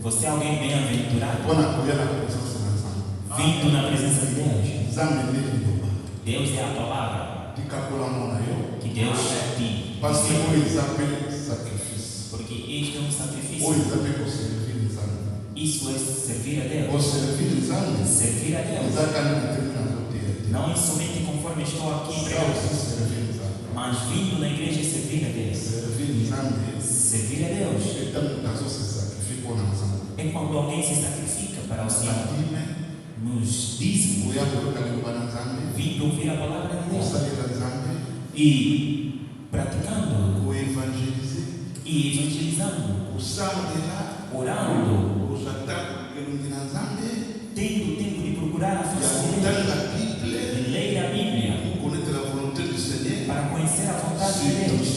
Você é alguém bem-aventurado, vindo na presença de Deus. Deus é a palavra que Deus te porque este é um sacrifício. Isso é servir a Deus. Servir a Deus. Não é somente conforme estou aqui pregando, mas vindo na igreja servir a Deus. Servir a Deus é quando alguém se sacrifica para o Senhor. Nos dízimos, vindo ouvir a palavra de Deus e praticando e evangelizando, orando, tendo tempo de procurar a face de Deus, de ler a Bíblia para conhecer a vontade de Deus.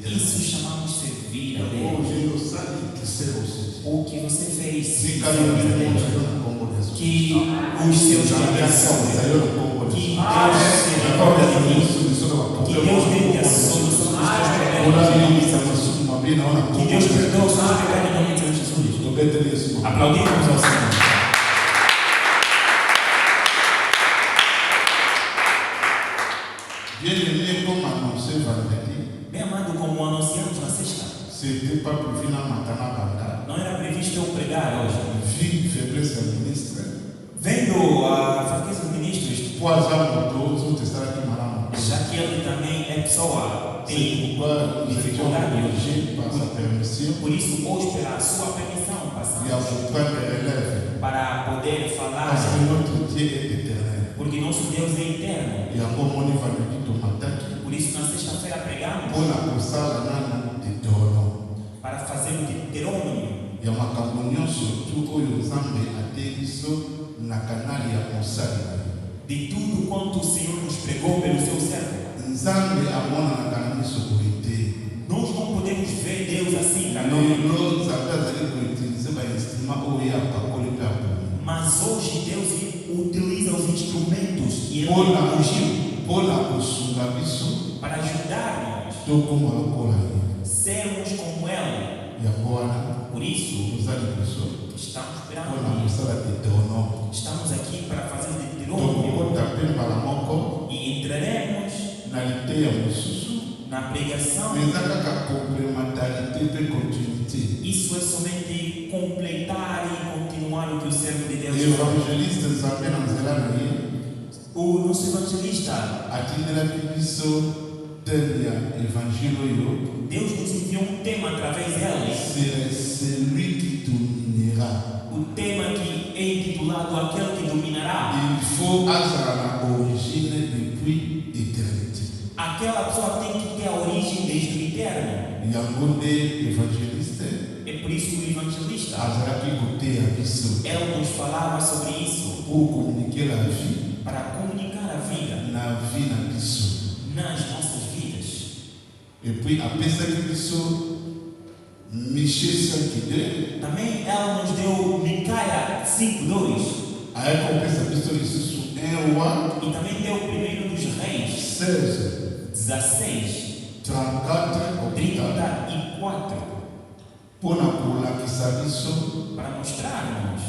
Isso chamamos servir a Deus. O que você fez, servir a Deus, que os seus te abençoem, que Deus se recorda de mim, que Deus dê a solução dos teus problemas, que Deus perdoe os seus pecados em nome de Jesus. Aplaudimos ao Senhor. Bem amado, como anunciamos na sexta, não era previsto eu pregar hoje. Vendo a fraqueza dos ministros, já que ele também é pessoa, tem dificuldade hoje. Por isso, hoje, pela sua permissão, passamos para poder falar, porque nosso Deus é eterno. Por isso, na sexta-feira pregamos para fazer o Deuteronômio. De tudo quanto o Senhor nos pregou pelo seu servo. Nós não podemos ver Deus assim, mas hoje Deus utiliza os instrumentos que Ele ungiu para ajudar-nos sermos como Ele. Por isso, estamos esperando. Estamos aqui para fazer o Deuteronômio e entraremos na pregação. Isso é somente completar e continuar o que o servo de Deus faz. O nosso evangelista, Deus nos enviou um tema através dele. O tema que é intitulado Aquele que Dominará. Aquela pessoa tem que ter a origem desde o eterno. É por isso que o evangelista, ele nos falava sobre isso, para comunicar a vida nas nossas vidas. Também ela nos deu Micaia 5:2. E também deu o primeiro dos Reis 16, 34, para mostrarmos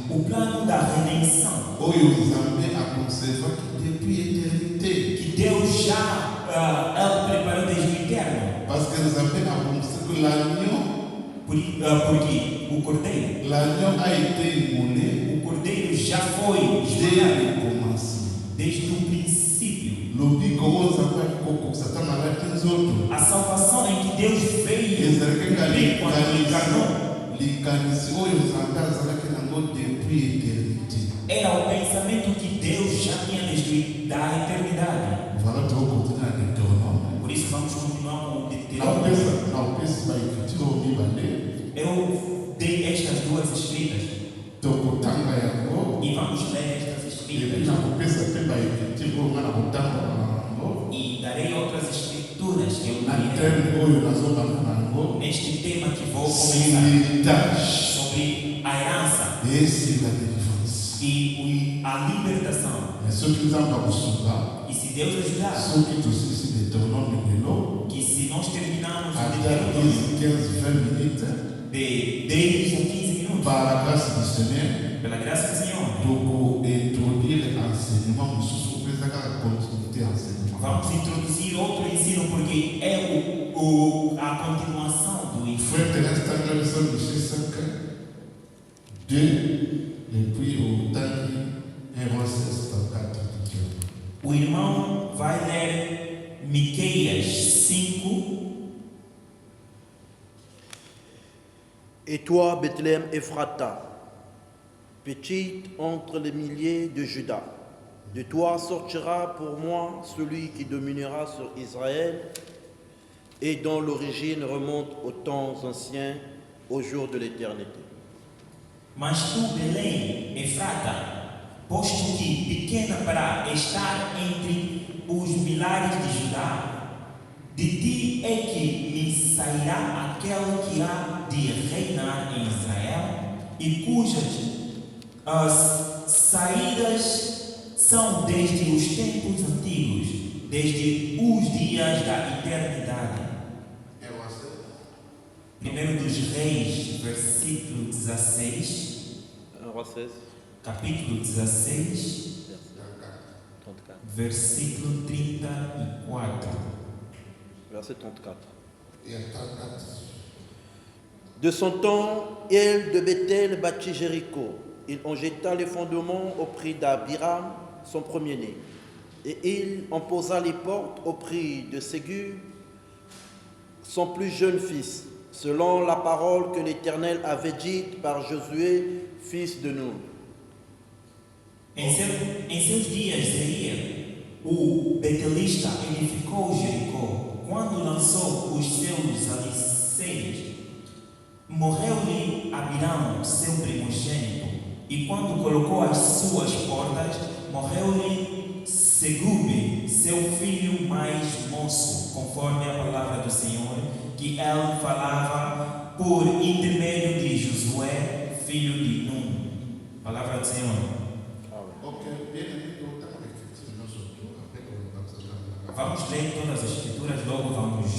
o plano da redenção que Deus já preparou desde o eterno. Porque o cordeiro já foi desde o princípio. A salvação em que Deus veio quando ele encarnou era o pensamento que Deus já tinha desde a eternidade. Por isso vamos continuar com o Deuteronômio. Eu dei estas duas escritas e vamos ler estas escritas. E darei outras escrituras que eu darei neste tema que vou comentar sobre a herança e a libertação. E se Deus ajudar, que se nós terminarmos o Deuteronômio 15-20 minutes. De 10 a 15 minutos. Par la grâce du Seigneur. Pela graça do Senhor. Pour introduire l'enseignement, nous sommes à continuer enseignement. Vamos introduzir outro ensino porque é a continuação do ensino. Frère Thérèse Tangal, Michel 5, 2, et puis au temps, Héroïse 4. O irmão vai ler Miqueias 5. Et toi, Bethléem Ephrata, petite entre les milliers de Juda, de toi sortira pour moi celui qui dominera sur Israël et dont l'origine remonte aux temps anciens, au jour de l'éternité. Mas tu, Belém, Efrata, posto que pequena para estar entre os milhares de Judá, de ti é que me sairá aquele que há de reinar em Israel e cujas saídas são desde os tempos antigos, desde os dias da eternidade. 1 dos Reis, versículo 16. Capítulo 16, versículo 34. Verset 34. De son temps, El de Bethel bâtit Jéricho. Il en jeta les fondements au prix d'Abiram, son premier-né. Et il en posa les portes au prix de Ségur, son plus jeune fils, selon la parole que l'Éternel avait dite par Josué, fils de Nun. Em seus dias, Zeir, o betelista, edificou Jericó. Quando lançou os seus alicerces, morreu-lhe Abirão, seu primogênito. E quando colocou as suas portas, morreu-lhe Segube, seu filho mais moço, conforme a palavra do Senhor, que ele falava por intermédio de Josué, filho de Nun. Palavra do Senhor. Vamos ler todas as escrituras, logo vamos.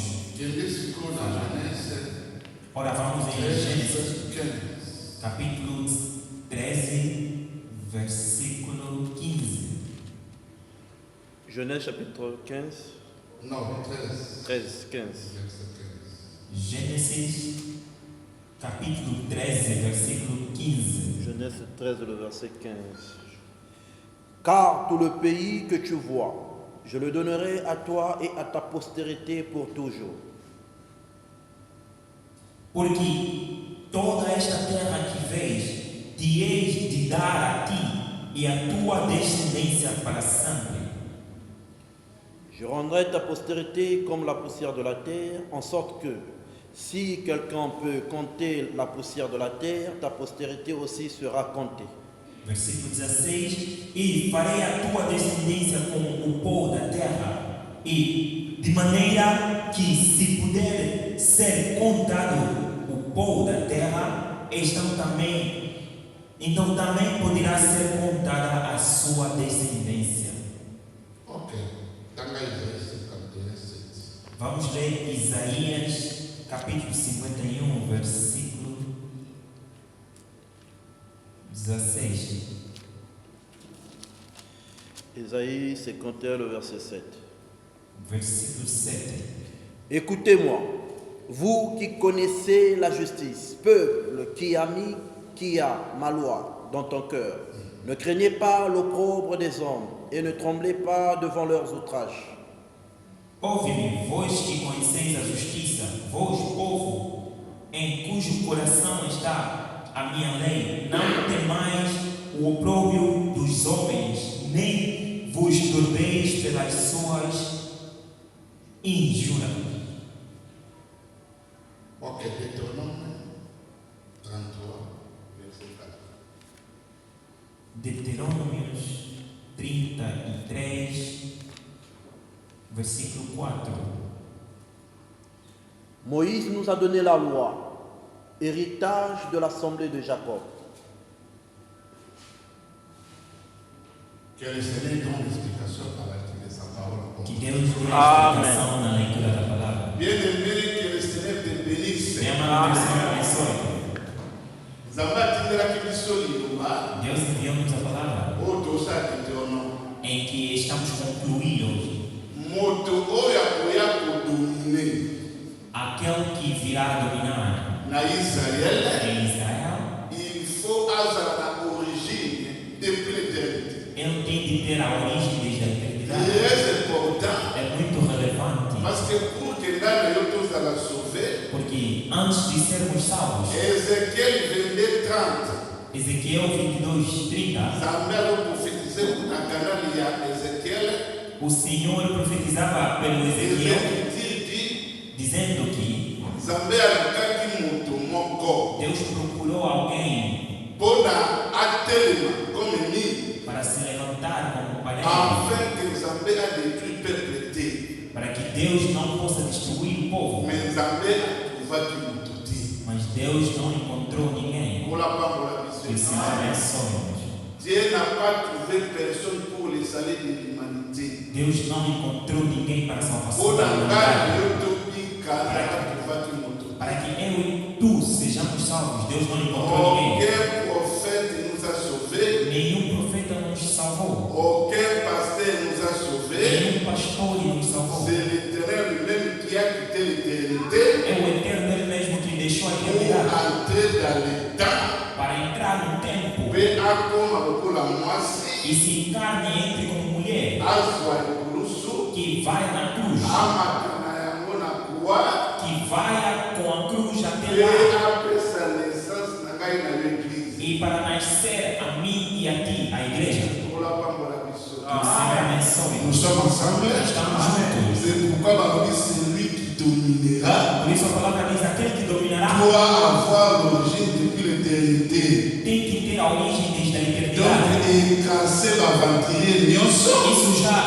Ora, vamos em Gênesis, capítulo 13, versículo 15. Genèse chapitre 15. Non, 13, 15. Gênesis, capítulo 13, versículo 15. Genèse 13, le verset 15. Car tout le pays que tu vois, je le donnerai à toi et à ta postérité pour toujours. Porque toda esta terra que vês, te hei de dar a ti e a tua descendência para sempre. Je rendrai ta postérité comme la poussière de la terre, en sorte que, si quelqu'un peut compter la poussière de la terre, ta postérité aussi sera comptée. Versículo 16. E farei a tua descendência como o pó da terra, e de maneira que, se puder ser contado o pó da terra, então também poderá ser contada a sua descendência. Vamos ler Isaías, capítulo 51, versículo 16. Isaïe 51, le verset 7. Versículo 7. Écoutez-moi, vous qui connaissez la justice, peuple qui a ma loi dans ton cœur. Ne craignez pas l'opprobre des hommes et ne tremblez pas devant leurs outrages. Ouve-me, vós que conheceis a justiça, vós, povo, em cujo coração está a minha lei. Não temais o opróbrio dos homens, nem vos turbeis pelas suas injúrias. Deutéronome 33, verset 4. Deuteronômios 33, versículo 4. Moïse nous a donné la loi, héritage de l'assemblée de Jacob. Que le Seigneur donne l'explication par la lecture de sa parole. Que Deus dê a explicação na leitura da palavra. Bien-aimé, que le Seigneur te bénisse. Deus Senhor abençoe. Deus enviou-nos a palavra em que estamos concluídos. Aquele que virá dominar na Israël, em Israel, il faut avoir la origine depuis l'éternité. Ele tem de ter a origem desde a eternidade. É muito relevante. Parce que pour que là nous soyons sauvés, porque antes de sermos salvos, Ezequiel 22:30, Ezequiel 22:30, o Senhor profetizava pelo Ezequiel, dizendo que Deus procurou alguém para se levantar como parede, para que Deus não possa destruir o povo. Mas Deus não encontrou ninguém. Que o Senhor abençoe. Dieu n'a pas trouvé personne pour le salut de l'humanité. Deus não encontrou ninguém para a salvação da humanidade. Para que eu e tu sejamos salvos, Deus não encontrou ninguém. Nenhum profeta nos salvou. Nenhum pastor nos salvou. É o Eterno Ele mesmo que deixou a eternidade para entrar no tempo e se encarne entre como mulher que vai na cruz, que vai com a cruz até lá e para nascer a mim e a ti, a igreja. Que o Senhor abençoe. Nous sommes ensemble. Estamos juntos. C'est pourquoi Baruch dit celui qui dominera Por isso a palavra diz: aquele que dominará doit avoir l'origine depuis l'éternité. tem que ter a origem desde a Donc, eternidade. écraser l'aventurier nyonso, Isso já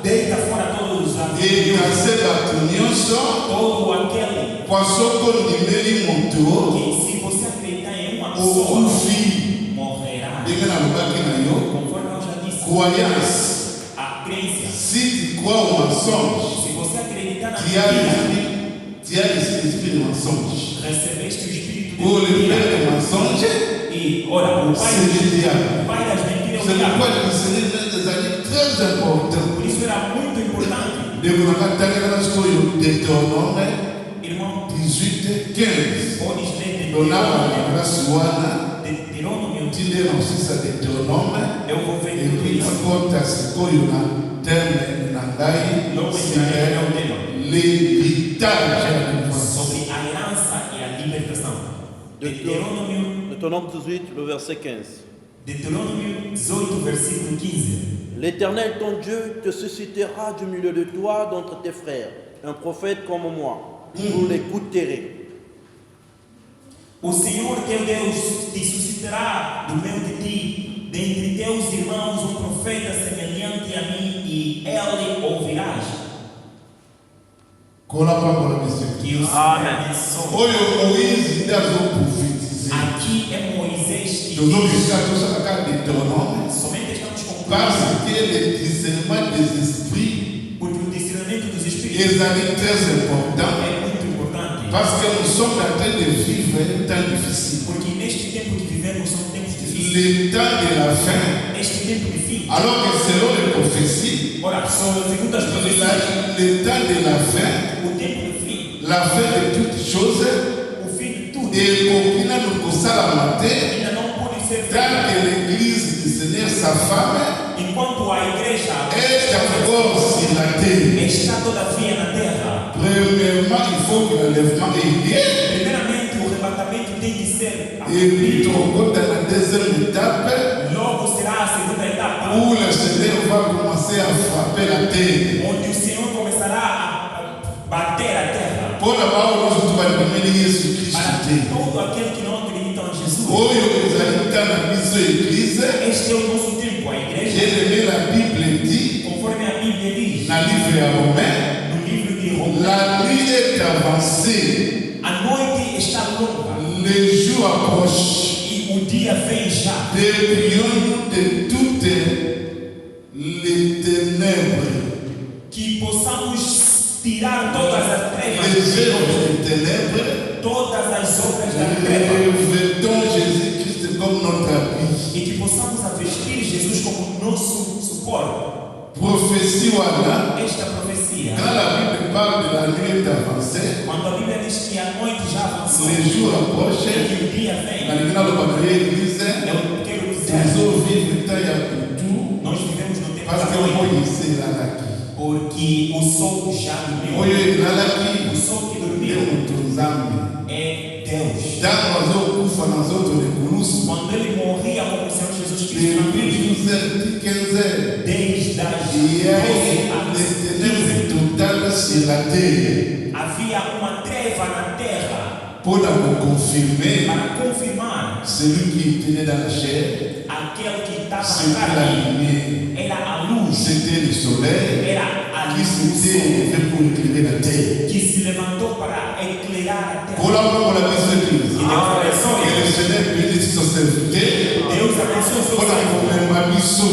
deita fora todos os avisos, écraser bato nyonso, todo aquele poisson kondimeli moto, que, se você acreditar em uma pessoa, okufi. morrerá. Ndenge nalobaki na yo, Conforme eu já disse, croyance. a crença. Si tu crois au mensonge, Se você acreditar na tu as mentira, l'esprit de mensonge. recebeste o espírito Pour de le père mentira. de mensonge, E ora, o pai c'est le diable. das mentiras é o C'est diabo. pourquoi le Seigneur met des années très importants. Por isso era muito importante, Deutéronome irmão, 18:15. podes ler Donava la grâce wana, Deuteronômio. tinde na sisa Deutéronome, Eu vou ver et tudo puis isso. nakota sikoyo na terme na ngai, Logo c'est entrarei no tema l'héritage. sobre a herança e a libertação. Deuteronômio, Deutéronome 18, le verset 15. Deuteronômio 18, versículo 15. L'Éternel ton Dieu te suscitera du milieu de toi d'entre tes frères, un prophète comme moi. Vous l'écouterez. O Senhor teu Deus te suscitará do meio de ti, dentre teus irmãos, um profeta semelhante a mim, e ele ouvirás. Que o Que o Senhor abençoe. Oyo Moïse ndazo prophétiser. Aqui é Moisés que Nous diz, sommes à Deutéronome. somente estamos Parce concluindo, que le discernement des esprits porque o discernimento dos espíritos est très important. é muito importante. Parce que nous sommes en train de vivre un temps difficile. Porque neste tempo que vivemos são tempos difíceis. Le temps de la fin. Este tempo de fim. Alors que selon les prophéties, Ora, segundo as profecias, le temps de la fin, o tempo do fim, la fin de toutes choses, o fim de tudo, et Kokina nous consala matin, ainda não pode ser tant feito. que l'église du Seigneur, sa femme, Enquanto a igreja est encore sur la terre. está todavia na terra, Premièrement, il faut que l'enlèvement ait lieu. primeiramente o arrebatamento tem que ser Et puis, cumprido. on compte dans la deuxième étape, Logo será a segunda etapa, où le Seigneur va commencer à frapper la terre. onde o Senhor começará a bater a terra. Pour la parole, nous sommes dans Jésus Christ. Para todo aquele que não acredita em Jesus. Oyo ezali dans la mission église. Este é o nosso tempo, a igreja, J'ai aimé la Bible dit, conforme a Bíblia diz, dans le livre à Romains, no livro de Romanos, la nuit est avancée, a noite está longa le jour approche. e o dia vem já. Dépouillons-nous de toutes les ténèbres Que possamos tirar todas as trevas, les œuvres des ténèbres, todas as obras da treva, revêtons Jésus-Christ comme notre habit. e que possamos vestir Jesus como nosso suporte. Prophétie Wana, Esta profecia, quand la Bible parle de la nuit avancée, quando a Bíblia diz que a noite já avançou, les jours e approchent, que o dia vem, na Ligue de l'Église, eu quero dizer, nous vivons temps ya tout, nós vivemos no tempo parce da que noite, moi ici là aqui. porque o sol já dormiu. Oyo là aqui, O sol que eu dormiu muito zambi. é Deus. Dans nos kufa na zoto de kunusu. Quando ele morria como o Senhor Jesus Cristo na cruz, Depuis 12h, 15h, desde as il y a 12 des ténèbres totales sur la terre. havia uma treva na terra Pour nous confirmer, para confirmar celui qui était dans la chair, aquele que estava c'était na la carne lumière, era a luz, c'était le soleil era a qui luz do s'était sol levé pour éclairer la terre. que se levantou para eclairar a Voilà terra. pour la mise de E Deus abençoe. Et le Seigneur bénisse son serviteur. Deus abençoe o seu Voilà servo, pour même mission.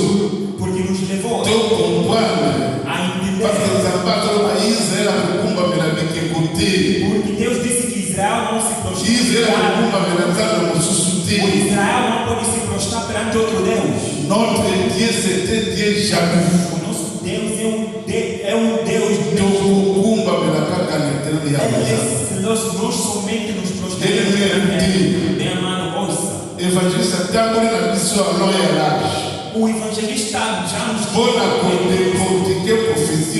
porque nos levou De comprendre. a entender. Parce que les abattre à Israël, à Kumba, mais la côté. Porque Deus disse que Israel não se Israël, à prostrar. Kumba, mais la zone, O sous-souté. Israel não pode se prostrar perante outro Deus. Notre Dieu, c'était Dieu jaloux. O nosso Deus é um Deus De Kumba, mais la caca, Ele, nós somente nos prostramos. Bem amado, ouça. Évangéliste, d'abord la mission à l'âge. O evangelista já nos Pour la décortiquer prophétie,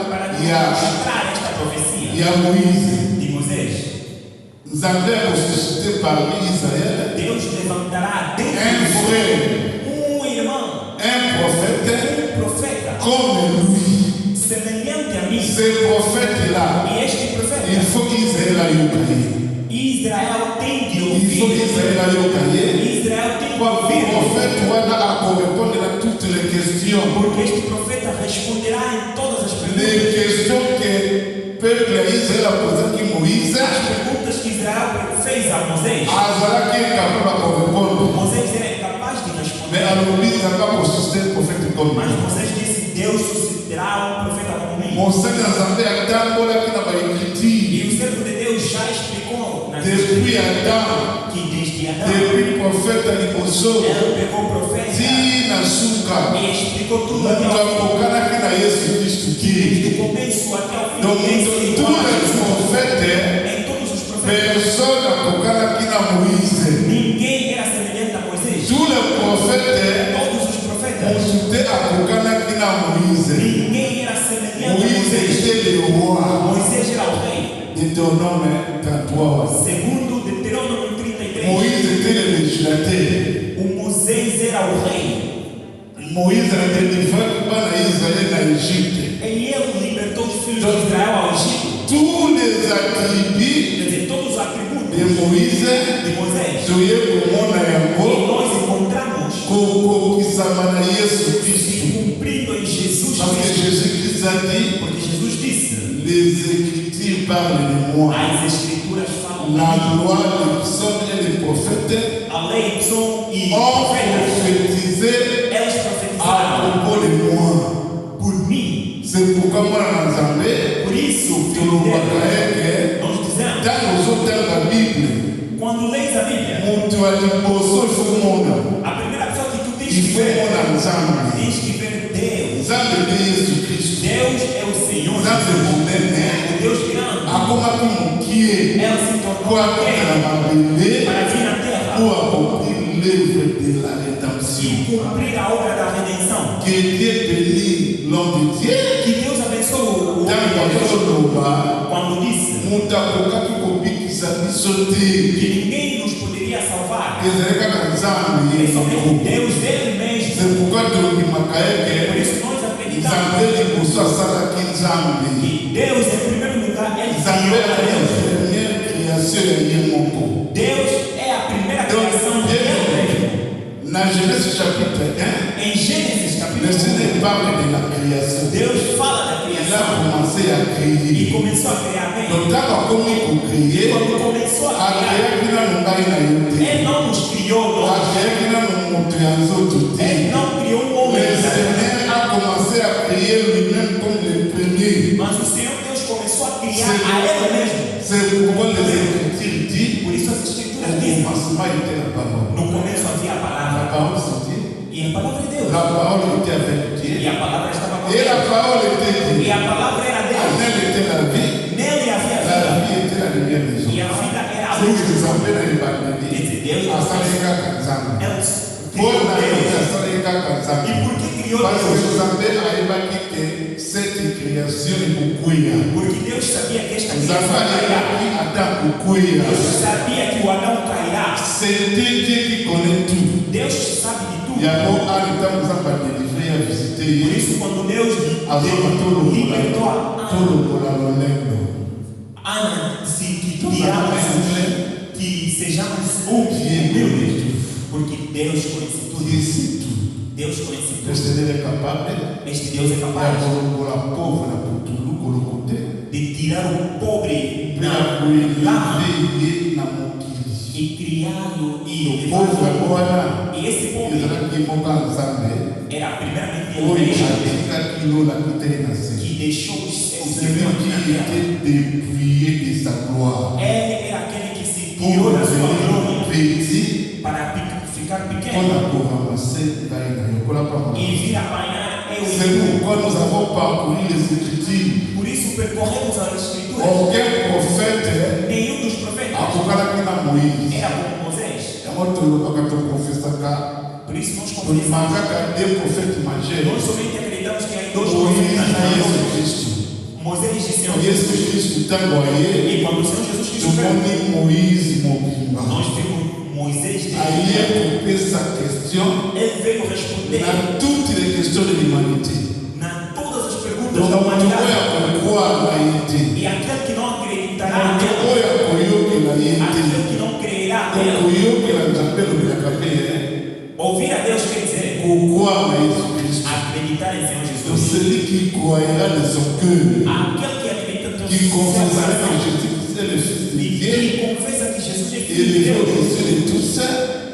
para il y a mostrar esta profecia Moïse. de Moisés. Nous avons ressuscité parmi Israël Deus levantará dentro un frère, irmão, un prophète profeta, comme lui. semelhante a mim. Ce prophète-là, E este profeta, il faut qu'Israël aille au cahier. Israel tem de Il faut ouvir. qu'Israël aille au cahier. Israel tem de Pour le ouvir. prophète, on a répondre à toutes les questions. Porque este profeta responderá em todas as Les perguntas. questions que le peuple d'Israël a posées à Moïse, As perguntas que Israel fez a Moisés. Azara qui est capable de répondre. Moisés era capaz de responder. Mais à l'oubli, il n'a pas ressuscité le prophète comme Mas lui. Moisés disse: Deus suscitará um profeta como mim. Mon Seigneur nous a tant qui n'a pas écrit. E o servo de Deus já explicou nas Depuis Adam, que desde Adão depuis le prophète Aliboso, ele pegou o profeta Tina Suka, e explicou tudo nous até o avons qu'à na Jésus Christ qui. do começo até o fim. Donc, Esse tous les prophètes, em todos os profetas, personne n'a qu'à na Moïse. ninguém era semelhante a Moisés. Tous les prophètes, Todos os profetas, on soutient à qu'à Moïse. ninguém era semelhante a Moïse Moisés. était le roi. Moisés era o rei. Deutéronome 33. Segundo Deuteronômio 33, Moïse était le législateur. o Moisés era o rei. Moïse a délivré Israël en Égypte. E ele libertou os filhos de Israel ao Egito. Tous les attributs Quer dizer, todos os atributos de Moïse, de Moisés. soyez pour mon E ayambo, nós encontramos qui s'amana Jésus Christ. cumprido em Jesus Parce que Cristo. Jésus-Christ a dit, Porque Jesus disse: les Écritures parlent de moi. as Escrituras falam La de mim. loi, les psaumes et les prophètes A lei são e ont profetas. prophétisé Elas à profetizaram propos de moi. por mim. C'est pourquoi moi, dans l'Assemblée, Por isso, tout filho le de monde Deus, nós dizemos: dans les auteurs de la Bible, quando leis a Bíblia, mon toit du poisson, il faut monde. a primeira pessoa que tu tens Il que faut ver, mon ensemble. tens que ver Deus. Ensemble de Jésus-Christ. Deus é o Senhor, Ensemble de mon aîné. o Deus grande. À comment tout qui est, Ela se tornou pour rei accomplir para vir na terra pour accomplir l'œuvre de la rédemption. e cumprir a obra da redenção. Que Dieu bénisse l'homme de Dieu. Que Deus abençoe o Dans le Bible, quando disse mutapoka kikobikisa biso te. que ninguém nos poderia salvar. Ezali kaka Nzambe É ye somente moko. Deus ele mesmo. C'est pourquoi tolobimaka Por eke isso nós acreditamos Nzambe liboso asalaki Nzambe. que Deus, em primeiro lugar, ele Nzambe criou a ali Deus. première création ya ye moko. Deus é a primeira criação de Deus mesmo. Na Genèse chapitre 1, Em Gênesis le capítulo 1, Seigneur parle de la création. Deus fala da Il a criação commencé à e créer. começou a criar bem. Donc ntango akomi kocréer, Quando começou a criar, akreaki nanu ngai na yo te. ele não nos criou nós. Akreaki nanu moto ya nzoto te. Ele não criou um homem. Le Seigneur a commencé à créer lui-même comme le premier. Mas o Senhor Deus começou a criar a ela mesma. C'est pourquoi les Écritures disent Por isso as escrituras au dizem, commencement était la parole. no começo havia a La palavra, parole c'est Dieu. e a palavra é Deus. La parole était avec E Dieu. a palavra estava com Et la Deus. parole était E Dieu. a palavra era Deus. En elle était la vie. Nele havia a La vida. vie était la lumière des E hommes. a vida era a C'est luz que dos nous homens. appelons les Évangiles. Asaleka Kanzama. Deus Paul criou n'a dit Deus. Asaleka E Kanzama. por que criou Parce que Deus? vous avez aimé que cette création est beaucoup. Porque Deus sabia que esta Vous criação avez cairá. aimé Adam beaucoup. Deus sabia que o anão cairá. C'est Dieu qui connaît tout. Deus sabe de Il y tudo. a un an, il t'a délivré à visiter. Por isso, quando Deus libertou a Ana, que criamos, que sejamos humildes, porque Deus conhece tudo. Deus conhece tudo. Este Deus é capaz de tirar o pobre da lama e criá-lo e levá-lo. E esse pobre era primeiramente que deixou o seu Ele era aquele que se tirou da sua glória para ficar pequeno e vir apanhar eu. C'est pourquoi nous avons parcouru les Écritures. Por isso percorremos as escrituras. Aucun prophète Nenhum dos profetas a Moïse. era como Moisés. Por isso nós confessamos. Nós somente acreditamos que há dois profetas maiores. Moisés e Senhor Jesus. E quando o Senhor Jesus Cristo veio, nós vimos Moisés de ele veio responder dans toutes les questions de l'humanité. na todas as perguntas Donc, da on humanidade. doit E aquele que não acreditará nele, croire aquele que não crerá nele, ouvir a Deus quer dizer acreditar em Senhor Jesus. celui qui croira de son cœur, Aquele que acredita no qui seu confessera que coração Jésus-Christ est le Fils de e Dieu, que confessa que Jesus é et filho de les Deus autres de tous,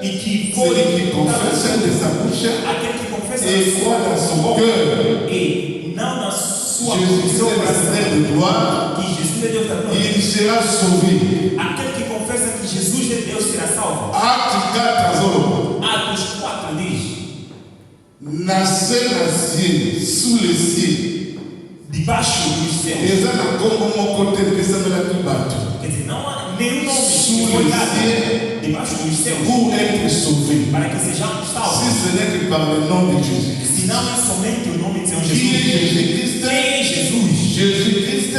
e que foi celui qui confesse de sa bouche aquele que confessa et croit dans son cœur, e não na sua Jésus-Christ seu est le coração Seigneur de gloire, que Jesus é Deus da glória. il sera sauvé. Aquele que confessa que Jesus é Deus será salvo. Acte 4, Zolo. Atos 4 diz: Nascer na ciel, sous les cieux. debaixo dos céus. Et ça n'a pas mon côté que ça me l'a tout battu. Quer dizer, não há nenhum nome Sous que foi les dado cieux debaixo dos céus pour être sauvé. para que sejamos Si salvos. ce n'est que par le nom de Jésus. Se não é somente o nome de Senhor Qui est Jesus. Jésus-Christ? Quem é Jesus? Jésus-Christ,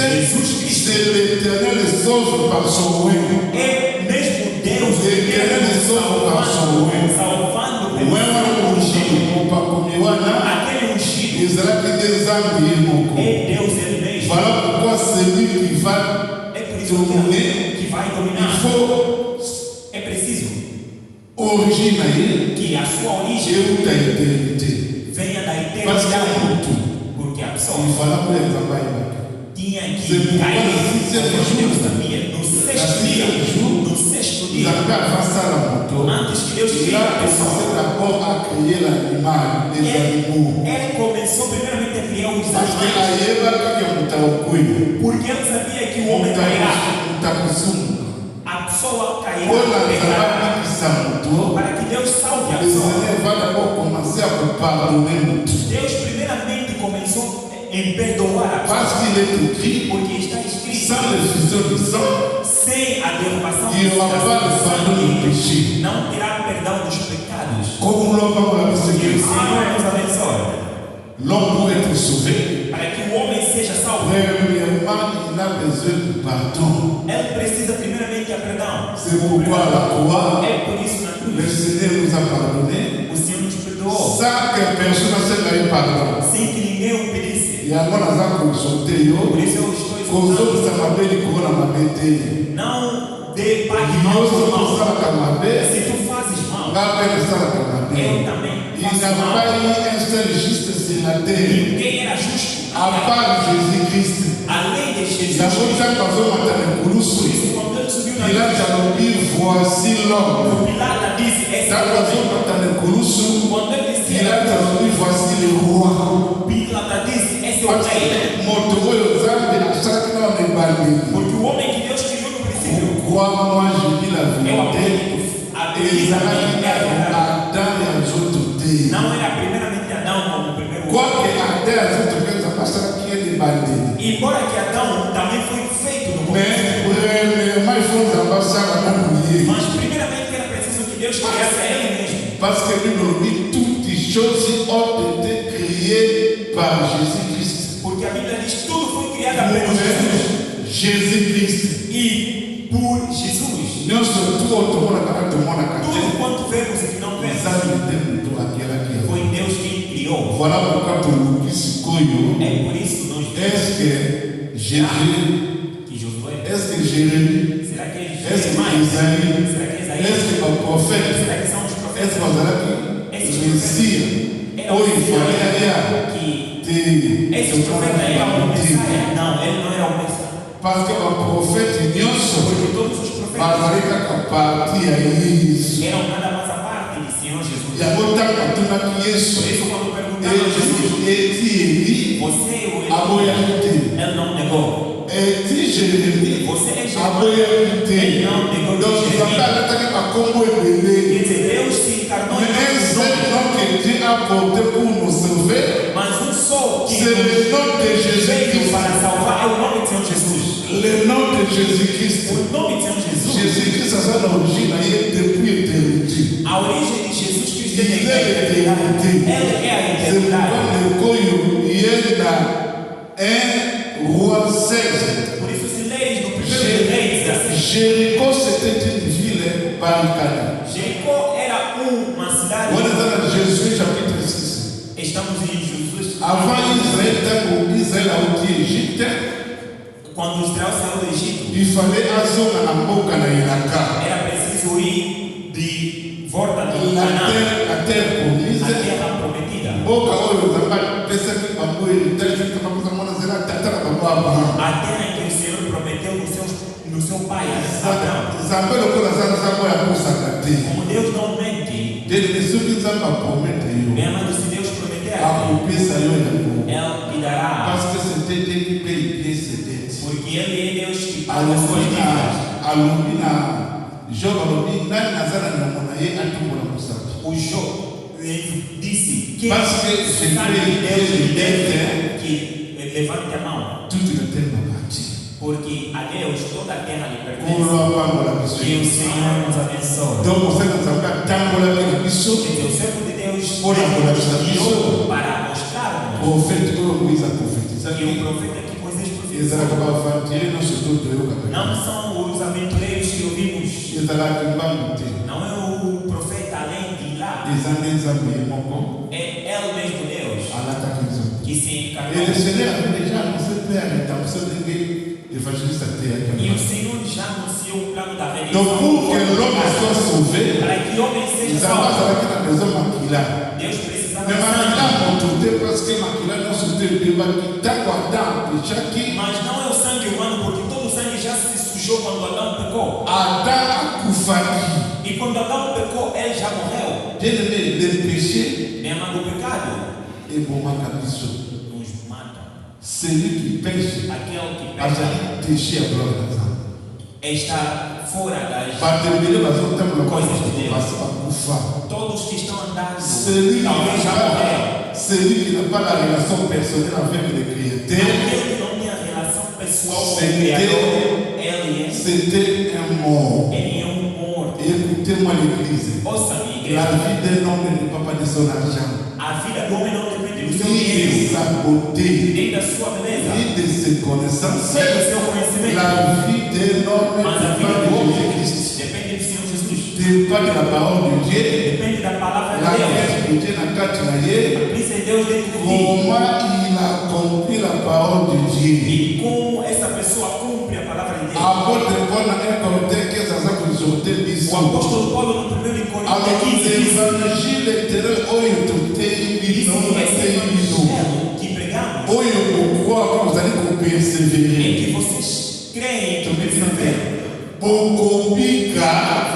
c'est l'Éternel sauve par son règne. É mesmo Deus L'Éternel sauve par son règne. salvando pelo Ouais, seu ungido. Aquele ungido Israël qui des âmes é Deus ele mesmo. Voilà pourquoi celui qui va É por isso que vai il dominar. faut É preciso originer que a sua origem et ta éternité. venha da Parce qu'il y a eternidade. tout. Porque a Il pessoa fallait pour être travail. tinha C'est que pourquoi cair. le sixième jour, Deus sabia. No sexto dia. No sexto ils dia. avaient avancé à la moto. Antes que Deus Il crie a a pessoa. commencé d'abord à créer l'animal, les animaux. Ele começou primeiramente a criar os Parce que animais. Aïeba, qui est Moutaoukoui, Porque ele sabia que o homem cairá. Moutaoukoussoum, A pessoa cairá. Paul pecará. Anzala, qui s'amoto, Para que Deus salve a le pessoa. Seigneur va d'abord commencer à vous pardonner Moutou. Deus primeiramente começou em perdoar a pessoa. Parce qu'il est écrit, Porque está escrito. sans l'effusion du sang, Sem a derramação il n'y aura pas de pardon du péché. não terá perdão dos pecados. Comme l'homme va vous Que o dire, Senhor nos abençoe. l'homme pour être sauvé, Para que o homem seja salvo, premièrement, il a besoin de pardon. ele precisa primeiramente de perdão. C'est pourquoi à la croix, É por isso na le cruz Seigneur nous a pardonné o Senhor nos perdoou. sans que personne ne s'est eu pardon. Sem que ninguém o pedisse. Et à mon avis, vous sortez, Por isso eu estou Kozo escutando. Samabe ni Kona Mabete. Não dê pague mal Yoso por mal. Sala Kamabe, Se tu fazes mal, Gabe Sala eu Kamabe. também Il n'a faço mal. pas eu un seul juste sur la terre, Ninguém era justo. à part Jésus-Christ. Além de Il Jesus. a beau temps quand on entend le Por Koulousou. isso, quando ele subiu na Il a cruz, dit, voici l'homme. o Pilato disse: esse é Quand o homem. on entend le Koulousou, Quando ele disse: il a dit, voici le roi. Pilato disse: esse é o Parce rei. que Motobo Yozambe, à chaque fois, Porque o homem que Deus criou no princípio, Crois-moi, je dis la eu vérité. não era primeiramente Adão como o primeiro homem. Embora que Adão também foi feito no começo, mas primeiramente era preciso que Deus criasse a ele mesmo. Parce que nous toutes les choses ont été créées par Jésus-Christ. Porque a Bíblia diz que tudo foi criado por Jesus. Jésus-Christ. E por Jesus. Tudo quanto vemos e que não vemos, foi Deus quem criou. Voilà pourquoi pour nous qui se É por isso que nós est-ce que Jésus, est-ce que Jérémie, será que est-ce que Isaïe, será que Isaías, est-ce que le prophète, será que são os est-ce profetas? que Messia, ou il fallait Esse profeta era o Messias? Não, ele não era o Messias. parce que le prophète Porque todos os profetas eram nada mais a parte de Senhor Jesus. Por isso quando perguntaram a Jesus, você é o Elias? Ele não negou. Você é Jeremias? Ele não negou de Jeremias. Quer dizer, Deus se encarnou em mas um só que veio para salvar é o nome de Senhor Jesus. Le nom de Jésus-Christ. O nome de Senhor Jesus. Jésus-Christ a sa origine depuis l'éternité. A origem de Jesus Cristo é a eternidade. Ele é a eternidade. Roi 16. Por isso se leis no primeiro Reis assim. Jéricho c'était une ville barricadée. Jericó era uma cidade. Jésus chapitre 6. Estamos em Jesus. Avant Israël a oublié Égypte. Quando Israel saiu do Egito, il fallait assumer la boca na Iraka. era preciso ir de volta do Canaã, La terre promise. a terra prometida. Boca oyo zamba pesa ki bambo heritage kama kuzamona zela tatara bambo Abraham. A terra que o Senhor prometeu no seu pai Abraão. Zamba lokola zamba ya kusakate. Como Deus não mente, Dele suki zamba promete yo. minha mãe, se Deus prometer, Akupesa yo ya ko. ela lhe dará. Parce que c'était Dieu qui paye bien ses dettes. Porque Ele é Deus que paga as suas dívidas. Alumina Job alobi nani nazala na mona ye atumbola musaka. O Jó disse que Parce que je sabe paye Deus des dettes. que levante a mão. Toute la terre m'appartient. Porque a Deus toda a terra lhe pertence. Que o Senhor nos abençoe. Donc você não sabe tambola que isso. Que o servo de Deus Ora, guiou para mostrar-nos Profeta que Moisés a profetizar. que o profeta que Moisés Ezra profetizou kabafantiye no soto do eu não são os aventureiros que ouvimos. Ezra kimbamute. Não é o profeta além de lá. Ezaneza moko. É ele mesmo Deus Alata kizo. que se Et encarnou. le Seigneur avait déjà annoncé plein de temps sur l'évangéliste à terre. E o Senhor já anunciou o plano da redenção. Donc pour que l'homme soit sauvé, Para que o homem seja nous avons salvo, besoin de la maison maquila. Deus precisava Mais de maquila sangue. pour tout parce que maquila non sauté de maquita quoi dans péché. Mas não é o sangue humano, porque todo o sangue já se sujou quando Adão pecou. Adam akufaki. E quando Adão pecou, ele já morreu. Bien aimé, le péché Minha mãe, o pecado est bon macabiso. nos mata. Celui qui pêche Aquele que a peca déché à gloire de Dieu. está fora das Coisas de Deus. todos que estão andando. Celui Talvez já morreram. qui n'a pas la relation personnelle avec le Créateur, Aquele que não tinha relação pessoal com o Criador, c'était un mort. ele é morto. Et écoutez-moi l'église. Ouça, minha igreja. La vie d'un homme ne dépend pas de son argent, A vida do homem não depende do seu ni de dinheiro, sa beauté, nem da sua beleza, ni de ses connaissances. nem do seu conhecimento. La vie d'un homme ne Mas a vida dépend do de homem Jésus-Christ, depende do Senhor Jesus. dépend de la parole de Dieu. Depende da palavra La de Deus. grâce de Dieu n'a qu'à travailler. Isso é Deus dentro de ti. Comment il a compris la parole de Dieu. E como essa pessoa cumpre a palavra de Deus. Apôtre Paul a incorporé que ça s'est présenté O ici. apóstolo Paulo no 1 Coríntios Alors 15 diz: l'évangile éternel, oyo totei bino, esse evangelho que pregamos oyo pourquoi vous allez é persévérer. que vocês creem que perseveram. Bokobika,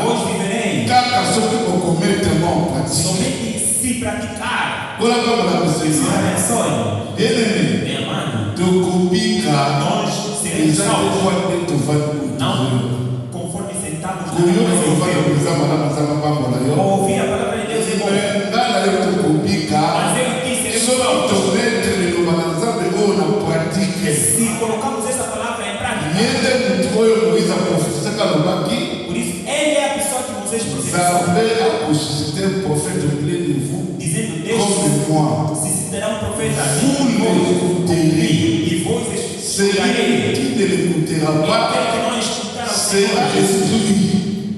Vós vivereis kaka soki bokometemo pratique. somente se praticar. Voilà comme la Se Seigneur. abençoe. Bien aimé, Meu amado, tokobika, nós seremos salvo. Não conforme sentados na ouvir a palavra de Deus é bom. Mas ele disse, se colocamos essa palavra em prática, por isso ele é a pessoa que vocês profetizam, dizendo Deus suscitará um profeta e vós escutareis, e aquele que não escutar ao Senhor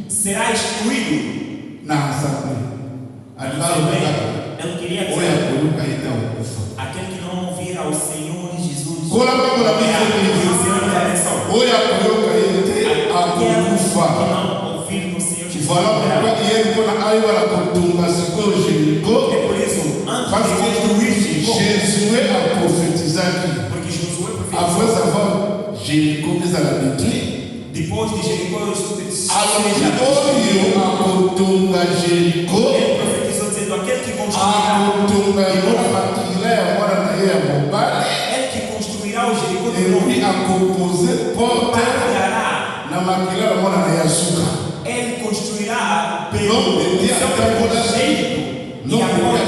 será excluído. Eu queria dizer, aquele que não ouvir ao Senhor Jesus, o Senhor nos abençoe. Aquele que não ouvir no Senhor Jesus, é por isso, antes de construir Jésus a prophétisé porque Josué après avoir Jéricho mis à la détruire. Depois de Jericó, Alors Jéricho ele profetizou dizendo aquele que construirá o Jericó de novo, a composé porte na maquila la mona na Yasuka. ele construirá pelo L'homme de Dieu seu jeito. E agora,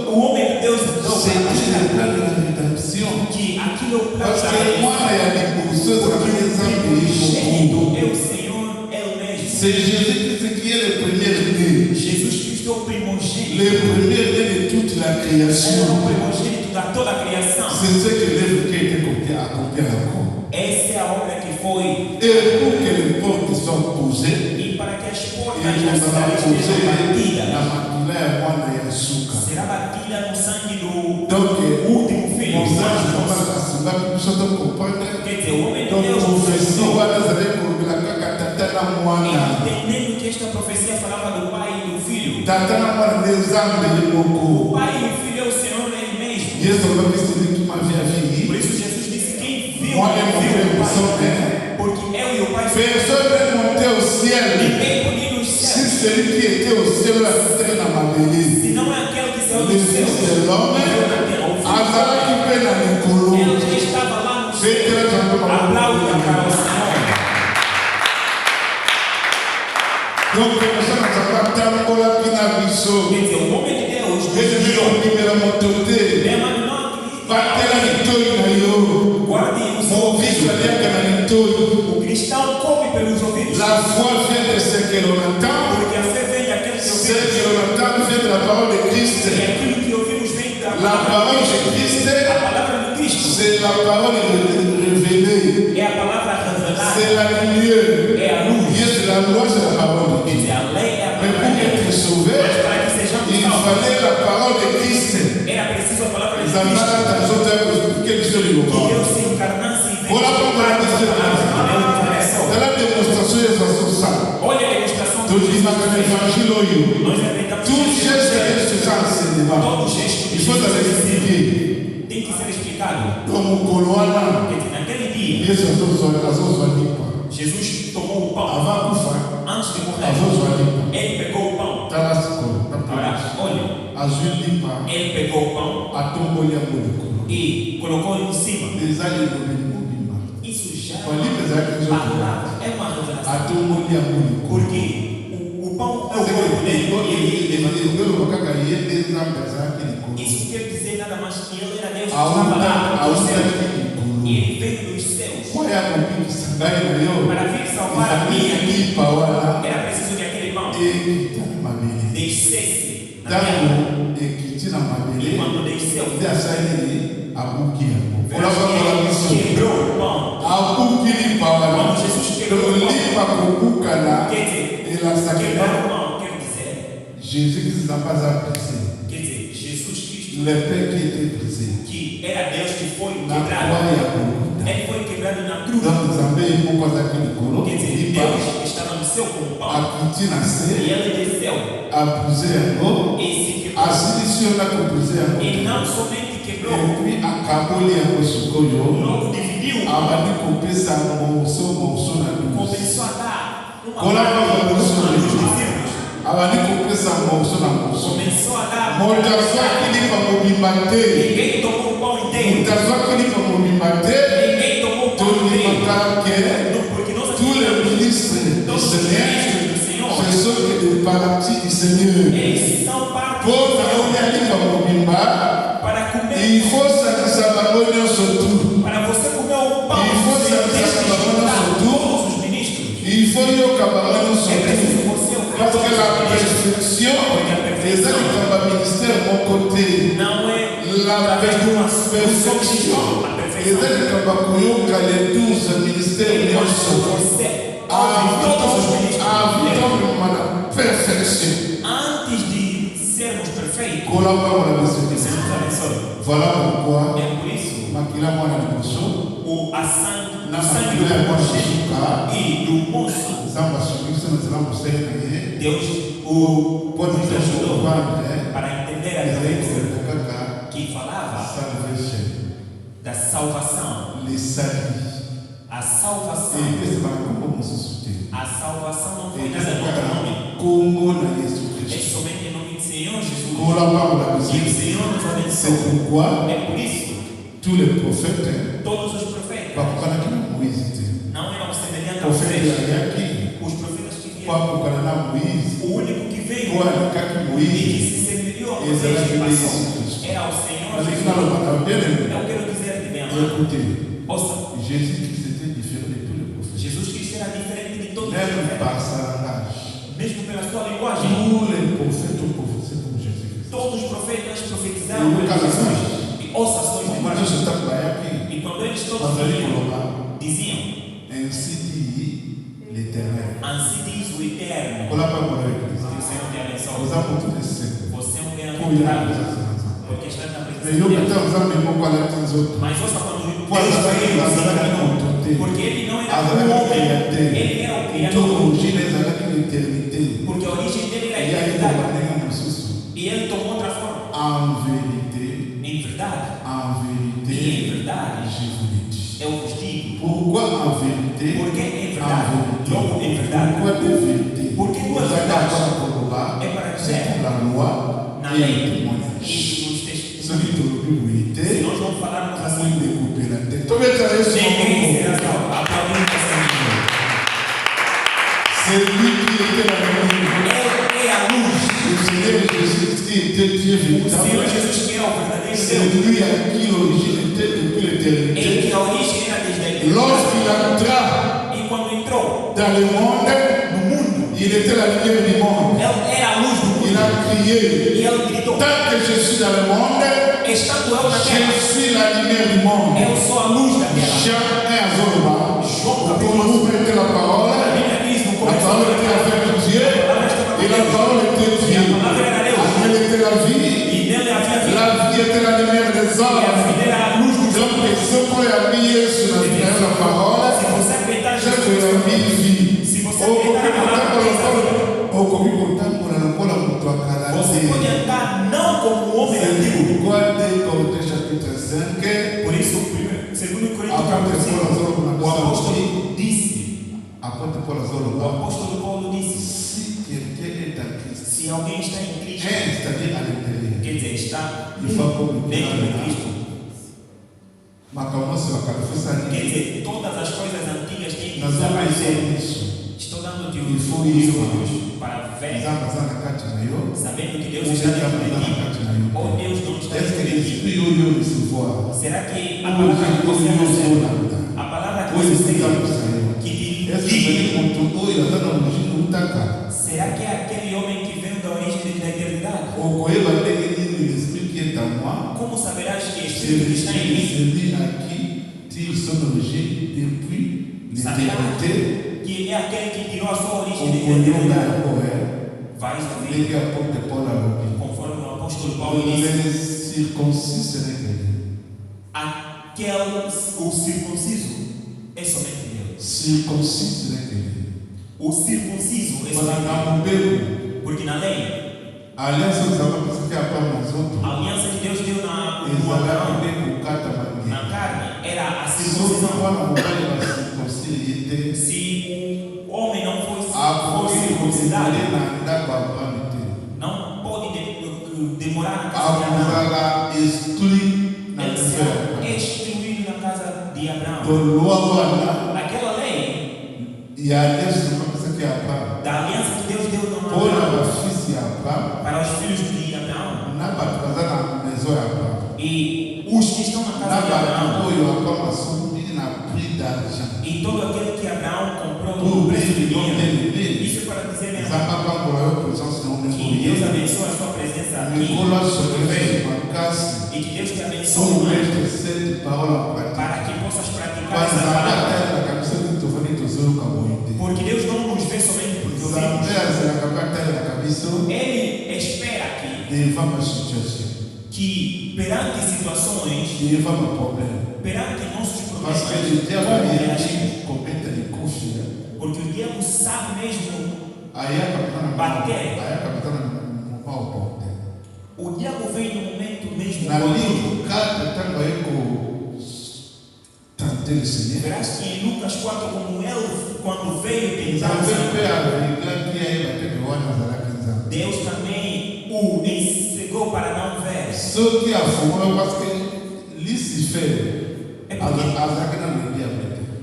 o homem de Deus c'est le plan de la rédemption. que aquilo é o plano Parce da que moi, il y a des bousseuses qui é o Senhor, é o mesmo. c'est Jésus-Christ qui est le premier né. Jesus Cristo é o primogênito. Le premier né de toute la É création. o primogênito da toda a criação. C'est ce que l'œuvre qui a été accomplie encore. Essa é a obra que foi. Et pour que les portes soient posées, E para que as portas il da nous a cidade posé estejam la batidas, maquila et moi na Yasuka. será batida no sangue do Donc, último filho. on do sait anjo. que nous sommes comprendre. Quer dizer, o homem de Donc, Deus prophétie, profetizou, voilà, vous allez pour la tata na mwana. entendendo que esta profecia falava do pai e do filho. Tata na mwana nzambe O yemoko. pai e o filho é o Senhor ele mesmo. Yesu Kristo ni qui m'a vu Por vie. isso Jesus disse: quem viu, Moi et mon viu frère, o nous pai. sommes un. Porque eu e o pai Personne n'est monté au ciel. ninguém podia nos Si céus. celui qui était au ciel a été dans ma belise. Se não é aquele que saiu Le dos céus, Fils de l'homme, Azara qui paie dans les colons. ele já estava lá no céu. Faites un Aplauda para o Senhor. Donc, nous sommes en train de Quer dizer, o homem de Deus nos guiou. Mesmo não guarde o seu ouvido. O cristão come pelos ouvidos. La foi vient de ce que l'on entend. Porque a fé vem daquele que Ce ouvimos. que l'on entend vient de la parole de Christ. E aquilo que ouvimos vem da La parole de Christ, a palavra de Cristo. c'est la parole révélée. É a palavra revelada. C'est la lumière. É a luz. Yes, la loi, c'est la parole de Quer Christ. dizer, a lei é a Mais palavra pour de Deus. être sauvé, Mas para que sejamos il salvos, fallait la parole de Christ. era preciso a palavra de Les Cristo. enfants dans autres quelque chose de Que nouveau. Deus se encarnasse e veio Voilà pourquoi la para question a palavra de Deus nos abençoe. dans la démonstration, il y a ça. Olha a demonstração Donc, il m'a donné l'évangile au lieu. Nós enfrentamos Tout geste est ce ça enseignement. todo gesto de Il faut Jesus l'expliquer. tem que ser explicado. Comme au Coloana, Quer dizer, naquele dia, Jesus Jesus tomou o pão. avant de faire, Antes de morrer, avant de ele pegou o pão. Agora, olha, ele pegou o pão e colocou em cima. Isso já é uma palavra, é uma revelação. Porque o pão é o corpo dele e ele levantou. Isso quer dizer nada mais que ele era Deus que estava lá no céu. E ele veio dos céus para vir salvar a minha vida. Era preciso que aquele pão descesse na minha vida. E quando desceu, quebrou o pão. Quando Jesus quebrou o pão, quer dizer, quebrar o pão quer dizer, Jésus-Christ n'a pas apprécié. quer dizer, Jesus Cristo, Le Père qui était brisé. que era Deus que foi La quebrado, croix et la croix. ele foi quebrado na cruz. Donc, vous avez une fois que vous Quer dizer, Deus estava no céu com o pão e ele desceu a pousé un mot, e se a quebrou. solution a composé un mot. E não somente quebrou, Et puis, a caboli un mot sur Koyo, logo dividiu, a mani coupé sa morceau na douce. começou a dar uma Olá, parte Paulo, aos Senhor. discípulos. A mani coupé sa morceau na morceau. Começou a dar. Mutazwa kili pa mobimate. Ninguém tomou o pão inteiro. Mutazwa kili pa mobimate. Ninguém déclare que tous les ministres du Seigneur, ce sont que des partis du Seigneur. Pour il faut s'agir à l'honneur surtout. Il faut s'agir à l'honneur surtout. Il faut y avoir surtout. Parce que la perfection, les gens qui ministère mon côté, la perfection, les gens qui les 12 ministères à perfection. Voilà pourquoi Makila mwana liboso o ação na Makila ya mwana Shuka e do moço Zamba Shuka na Zamba Shuka Deus o pode nos ajudar para entender a diferença que falava da salvação, a salvação, a salvação não foi nada no nome, é somente em nome do Senhor Jesus. E o Senhor nos abençoe. É por isso tous les prophètes, todos os profetas não eram semelhantes a vocês. Os profetas que vieram, o único que veio e que se semelhou a vocês que passou era o Senhor Jesus. Eu quero dizer de bem amado, ouça, Jesus Cristo era diferente de todos os profetas. Mesmo pela sua linguagem, todos os profetas profetizaram por Jesus. E ouça só isso. E quando eles todos diziam, ainsi dit l'Éternel. Ainsi diz o Eterno. Que o Senhor te abençoe. Você é um bem-aventurado, porque está na presença de Deus. Mas ouça quando Deus veio, porque ele não era um homem, ele era o Criador. Porque a origem dele era a eternidade. E ele tomou outra forma. Em verdade, e em verdade, eu vos digo. Pourquoi en vérité? Porque em verdade, logo em verdade. Porque duas verdades é para dizer na lei e nos testemunhos. Se nós não falarmos assim, ninguém será salvo. Aplaudindo o Senhor. Ele é a luz. O Senhor Jesus que é o verdadeiro Deus. Ele que a origem era desde a eternidade. Lorsqu'il entra e quando entrou dans le monde, no mundo, il était la lumière du monde. Ele era a luz do mundo. Il a crié. E ele gritou. Tant que je suis dans le monde, estando eu na terra, je suis la lumière du monde. Eu sou a luz da terra. Jean 1 à Zorba. João Au commencement était la parole. La parole était avec Dieu. Et la parole était Dieu. Elle était la vie. La vie était la lumière des hommes. Donc, ce qu'on a mis sur la parole, c'est que la vie. Você pode andar não como o homem antigo. Por isso, segundo Coríntios, o apóstolo disse, o apóstolo Paulo disse, se alguém está em Cristo, quer dizer, está dentro de Cristo. Quer dizer, todas as coisas antigas têm que desaparecer. Estou dando-te os olhos para ver, sabendo que Deus está dentro de ti, ou Deus não está dentro de ti. Será que a palavra que você recebe, a palavra que você recebe, que te liga, será que é aquele homem que veio da origem da eternidade? Como saberás que Espírito está em mim? Saberás que é aquele que tirou a sua origem da eternidade. Vais ouvir, conforme o apóstolo Paulo disse, o circunciso é somente Deus. O circunciso é somente Deus. Porque na lei, a aliança que Deus deu na carne era a circuncisão. Se o homem não fosse circuncidado, não pode demorar na casa de Abraão. Ele será excluído na casa de Abraão. E a aliança não começa aqui a Abraão. Da aliança que Deus deu não Por a filha de Abraão. para os filhos de Abraão. Na batalha na mesão de Abraão. E os que estão na casa de Abraão. E todo aquele que Abraão comprou no preço de dinheiro. Isso é para dizer mesmo. Que Deus abençoe a sua presença aqui. E que Deus te abençoe para que possas praticar essa palavra. Porque Deus não nos vê somente porque ouvimos. Ele espera que perante situações, perante nossos problemas, porque o diabo sabe mesmo bater. O diabo vem no momento mesmo. Verás que em Lucas 4, como ele, quando veio tentar, Deus também o encegou para não ver.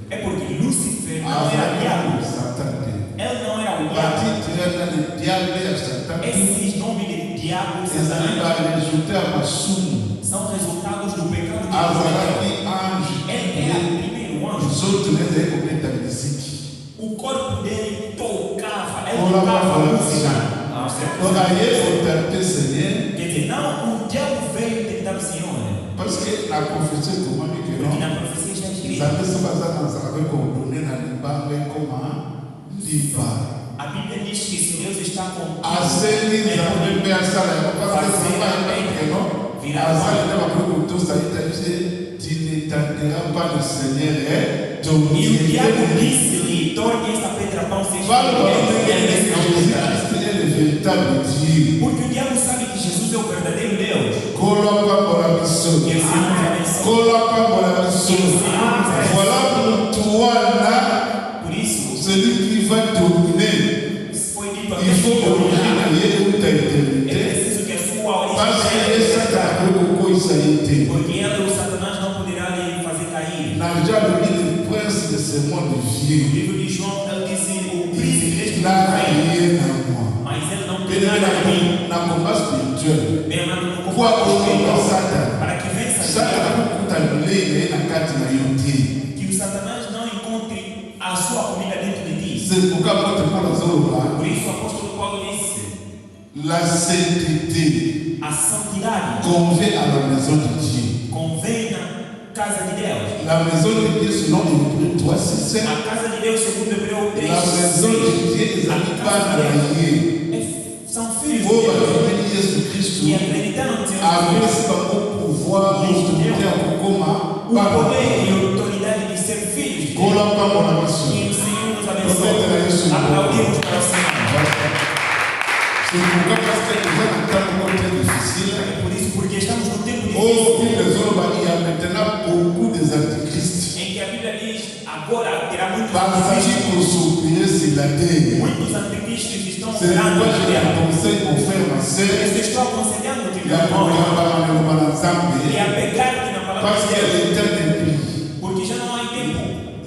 É porque Lúcifer não era diabo. Ele não era o diabo. Esses nomes de diabo e Satanás são resultados do pecado de Deus. Ele era o primeiro anjo. O corpo dele tocava. Ele tocava a música. Quer dizer, não, o diabo veio tentar o Senhor. Porque na profecia já escrito. A Bíblia diz que se Deus está com e o diabo disse-lhe: torne essa pedra pão sem porque o diabo sabe que Jesus é o verdadeiro Deus. Por isso, celui qui va dominer, foi dito il faut originer preciso que a sua origem, porque ele, o Satanás, não poderá lhe fazer cair. No livro de João, ele disse: o príncipe deste mundo, mas ele não tem nada a mim. Meu amado, no comportamento para que vença que o Satanás não encontre a sua comida dentro de ti. Por isso o apóstolo Paulo disse: la sainteté a santidade convém na casa de Deus. La maison de Dieu, selon Hébreux 3:6, a casa de Deus, segundo Hebreu 3, la maison de Dieu são filhos de Deus que acreditaram no Senhor, pouvoir, o poder e a autoridade de ser filhos de Deus. Que o Senhor nos abençoe. Aplaudimos para o Senhor. É por isso, porque estamos no tempo difícil em que a Bíblia diz: agora terá muitos anticristos estão orando a Deus. Eu estou aconselhando-te, meu irmão, e a pegar-te na palavra de Deus, porque já não há tempo.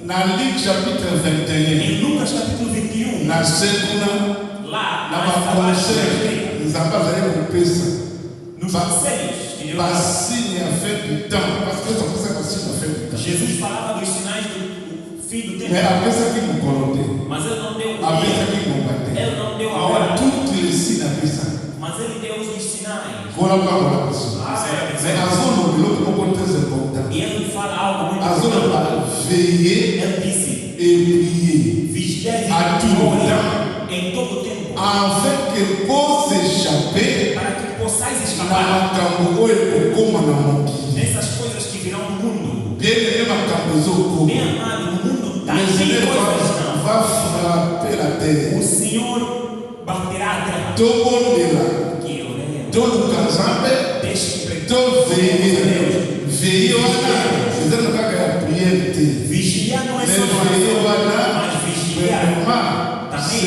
Na Luc chapitre 21, em Lucas capítulo 21, na segunda, lá, na conselho, nos conselhos que Deus Jesus falava dos sinais do fim do tempo. Mas ele não deu o dia. Ele não deu a hora. Mas ele deu os sinais. E ele fala algo muito importante. Ele disse: vigiai e orem em todo o tempo, para que possais escapar nessas coisas que virão no mundo. Bem amado, no mundo está cheio de coisas não. O Senhor baterá a terra. Que oremos. Deixe que vigiar não é só mas vigiar também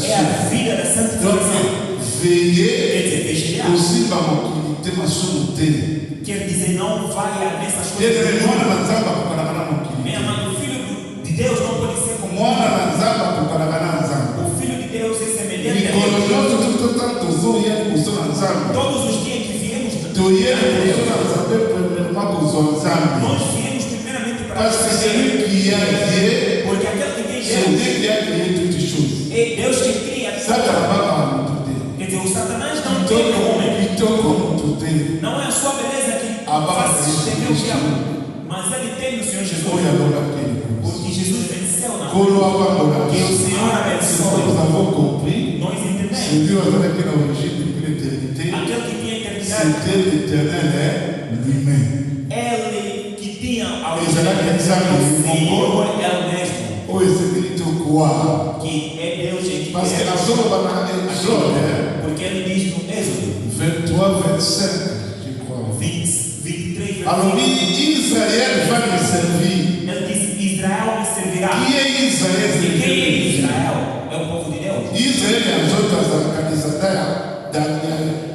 é a vida da santificação. Vigiar quer dizer não vai nessas coisas. Meu amado, o filho de Deus não pode Parce que c'est lui qui a créé, porque aquele que tem c'est Deus lui qui a créé toutes les choses. é Deus que cria Ça tudo. t'appartient à tout. Quer dizer, o Satanás não tem o homem. Tout Não é a sua beleza que Ah, faz estender o diabo, mas ele tem o Senhor Jesus. Porque Jesus venceu na cruz. Que o Senhor abençoe. Nous avons compris. Nós entendemos. C'est Dieu avec une origine depuis l'éternité. Aquele que tinha eternidade. C'était l'éternel lui-même. Ele que tinha a Eles eram aqueles amigos. Senhor é o mesmo. Ou espírito quoi? Que é Deus em Parce que la somme va dans Exode. Porque ele diz no Êxodo 23, 25, je crois. 23, Alors, Israël va me servir. ele diz: Israel me servirá. Qui est Israël? E quem é Israel? É o povo de Deus. Israël et les autres organisations,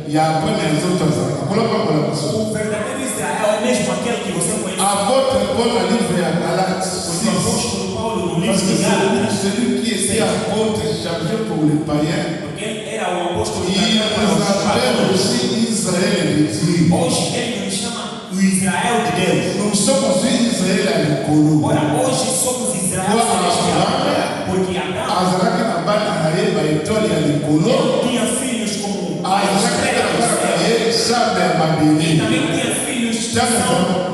il y a un peu les autres organisations. O verdadeiro Israel é mesmo aquele que você conhece. Apôtre Paul a livré à Galates. Porque o apóstolo Paulo no livro Parce que de Gálatas, celui qui était apôtre chargé pour les païens, porque ele era o apóstolo il que para os appelle pagãos. aussi Israël de Dieu. Hoje ele nos chama o Israel de Deus. Nous sommes aussi Israël à l'écolo. Ora, hoje somos Israel celestial. Porque Abraão Azaraki na bana na ye baitoli ya likolo. ele tinha filhos como a Azaraki estrela na do bana na céu. ye sabe ya E mabele. também tinha filhos que são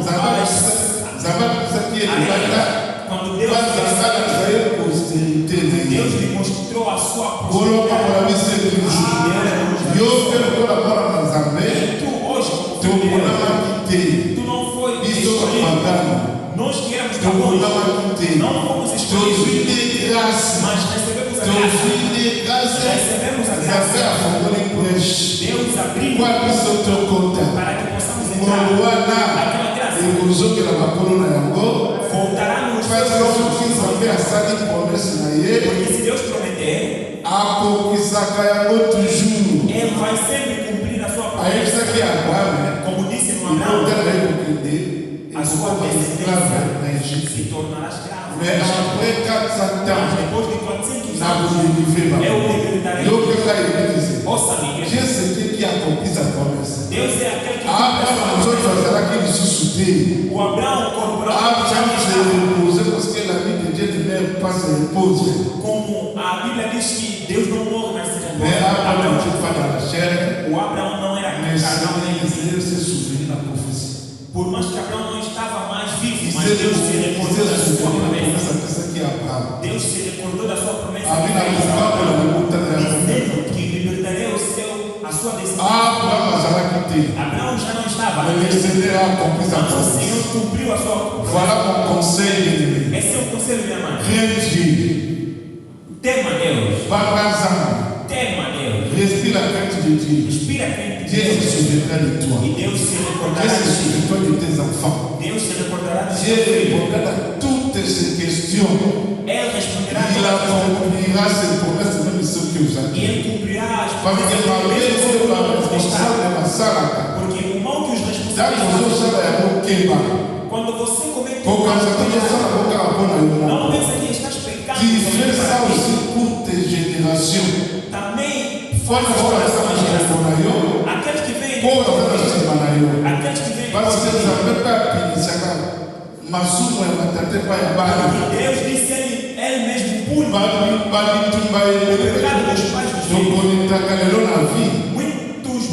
Zaba kusaki elibata. quando Deus Bazazala zaye posterité na ye. Deus lhe mostrou a sua Kolo pakola posteridade. bise kuju. Yo pe kola mora na Nzambe. Tu hoje, como To filho de kona Deus, makite. tu não foi Biso escolhido. kapagano. Nós que éramos To kona pagãos, makite. não fomos To escolhidos, vide grâce. mas recebemos a To graça. vide grâce. Recebemos a Zafé graça. a fongoli breche. Deus abriu Kwa biso to kota. para que possamos entrar Ngolo wana. naquela graça. ekozokela makolo na yango Voltará nos pasi soki nzambe asali promese na ye porque se Deus prometer, akokisaka yango toujours. Ele vai sempre cumprir a sua promessa. ayebisaki abrahame Como disse no Abraão, ikotala ye kokende a sua esclave na descendência Égypte. se tornará escravo. Mais après 400 Mas ans depois de 400 na anos, kodelive eu bango libertarei. yokeka eglise Ouça, Dieu Miguel. c'était qui accomplit sa promesse. Deus é aquele que abraham nzoto azalaki lisusu te. o Abraão corporal abraham se repose parce que la vie de Dieu ne meurt pas se repose. como a Bíblia diz que Deus não morre, mas se Mais Abraham repousa. n'était pas dans la chair, O Abraão não era mais carnal nem il s'est souvenu de la prophétie. por mais que Abraão não estava mais Il vivo, mas s'est Deus se recordou da sua souvenu de la promessa. promesse à ce qui est Abraham. Deus se recordou da sua promessa Avec la pouvoir de la montagne de la dizendo que libertaria a sua descendência. Abraham azalaki te. Abraão já não estava, Mais le Seigneur a accompli sa mas o promesse. Senhor cumpriu a sua promessa. Voilà mon conseil bien-aimé. Esse é o conselho, minha mãe. Crains Dieu. Tema Deus, Parle ensemble. tema Deus. Respire la crainte de Dieu. Inspira a crente de Dieu se Deus souviendra de toi. e Deus se Dieu recordará se de ti. souviendra de tes enfants. Deus se recordará de Dieu ti. répondra à toutes ces questions. Ele responderá a Il todas as perguntas. accomplira ses promesses même ceux que vous E avez. ele cumprirá as Parce que malgré mesmo que sobre la o responsable estado. de la salaka, Porque o mal que os dans responsáveis le fazem, jour ça va keba. quando você comete Pour quand ça te sera boka rapona não yo. pensa que estás pecando. Tu fais ça aussi pour tes générations. Também Faut que ça va rapona yo. aqueles que vêm Pour ça va semana yo. aqueles que vêm Parce que ça peut pas pinisaka. Masumu ya matate pa ya bana. porque Deus disse ele mesmo pune Bali tumba o ele. pecado dos pais dos Donc filhos. on est à la vie. Muitos